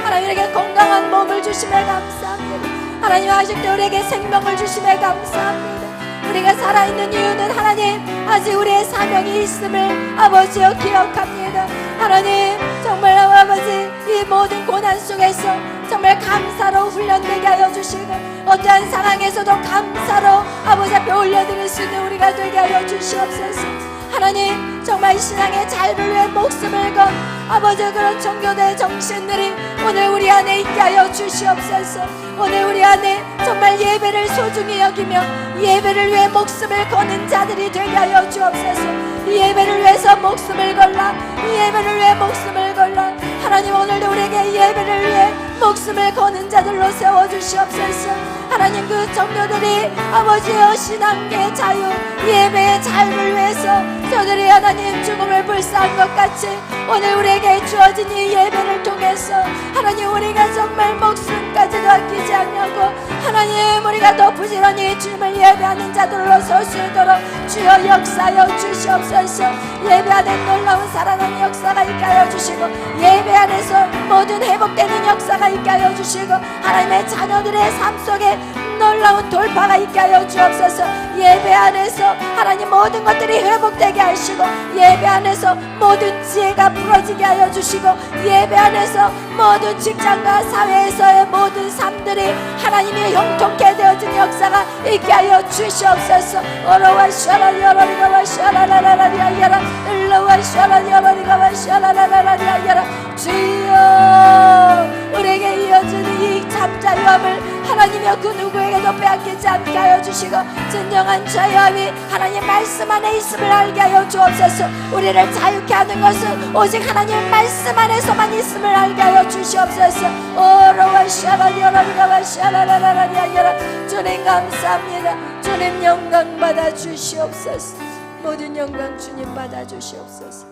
하나님에게 건강한 몸을 주심에 감사합니다. 하나님 아직도 우리에게 생명을 주심에 감사합니다. 우리가 살아있는 이유는 하나님 아직 우리의 사명이 있음을 아버지여 기억합니다. 하나님 정말 아버지 이 모든 고난 속에서 정말 감사로 훈련되게 하여 주시고, 어떠한 상황에서도 감사로 아버지 앞에 올려드릴 수 있는 우리가 되게 하여 주시옵소서. 하나님 정말 신앙의 자유를 위해 목숨을 건 아버지 그런 종교대 정신들이 오늘 우리 안에 있게 하여 주시옵소서. 오늘 우리 안에 정말 예배를 소중히 여기며 예배를 위해 목숨을 거는 자들이 되게 하여 주옵소서. 이 예배를 위해서 목숨을 걸라, 이 예배를 위해 목숨을 걸라. 하나님 오늘도 우리에게 예배를 위해 목숨을 거는 자들로 세워주시옵소서. 하나님 그 종교들이 아버지여 신앙의 자유, 예배의 자유를 위해서 저들이 하나님 죽음을 불사한 것 같이 오늘 우리에게 주어진 이 예배를 통해서 하나님 우리가 정말 목숨까지도 아끼지 않냐고, 하나님 우리가 더 부지런히 주님을 예배하는 자들로 설 수 있도록 주여 역사하여 주시옵소서. 예배 안에 놀라운 살아나는 역사가 있게 하여 주시고, 예배 안에서 모든 회복되는 역사가 있게 하여 주시고, 하나님의 자녀들의 삶 속에 놀라운 돌파가 있게 하여 주옵소서. 예배 안에서 하나님 모든 것들이 회복되게 하시고, 예배 안에서 모든 지혜가 부러지게 하여 주시고, 예배 안에서 모든 직장과 사회에서의 모든 삶들이 하나님의 형통케 되어진 역사가 있게 하여 주시옵소서. 오로와 샤라 여러리가와 샤라라라리아야라 일로와 샤라 여러리가와 샤라라라리아야라. 주여 우리에게 이어지는 이 잠자유함을 하나님이여 그 누구에게도 빼앗기지 않게 하여 주시고, 진정한 자유함이 하나님 말씀 안에 있음을 알게 하여 주옵소서. 우리를 자유케 하는 것은 오직 하나님 말씀 안에서만 있음을 알게 하여 주시옵소서. 오로와 샤라리아라리가와 샤라라라리아야라. 주님 감사합니다. 주님 영광 받아 주시옵소서. 모든 영광 주님 받아 주시옵소서.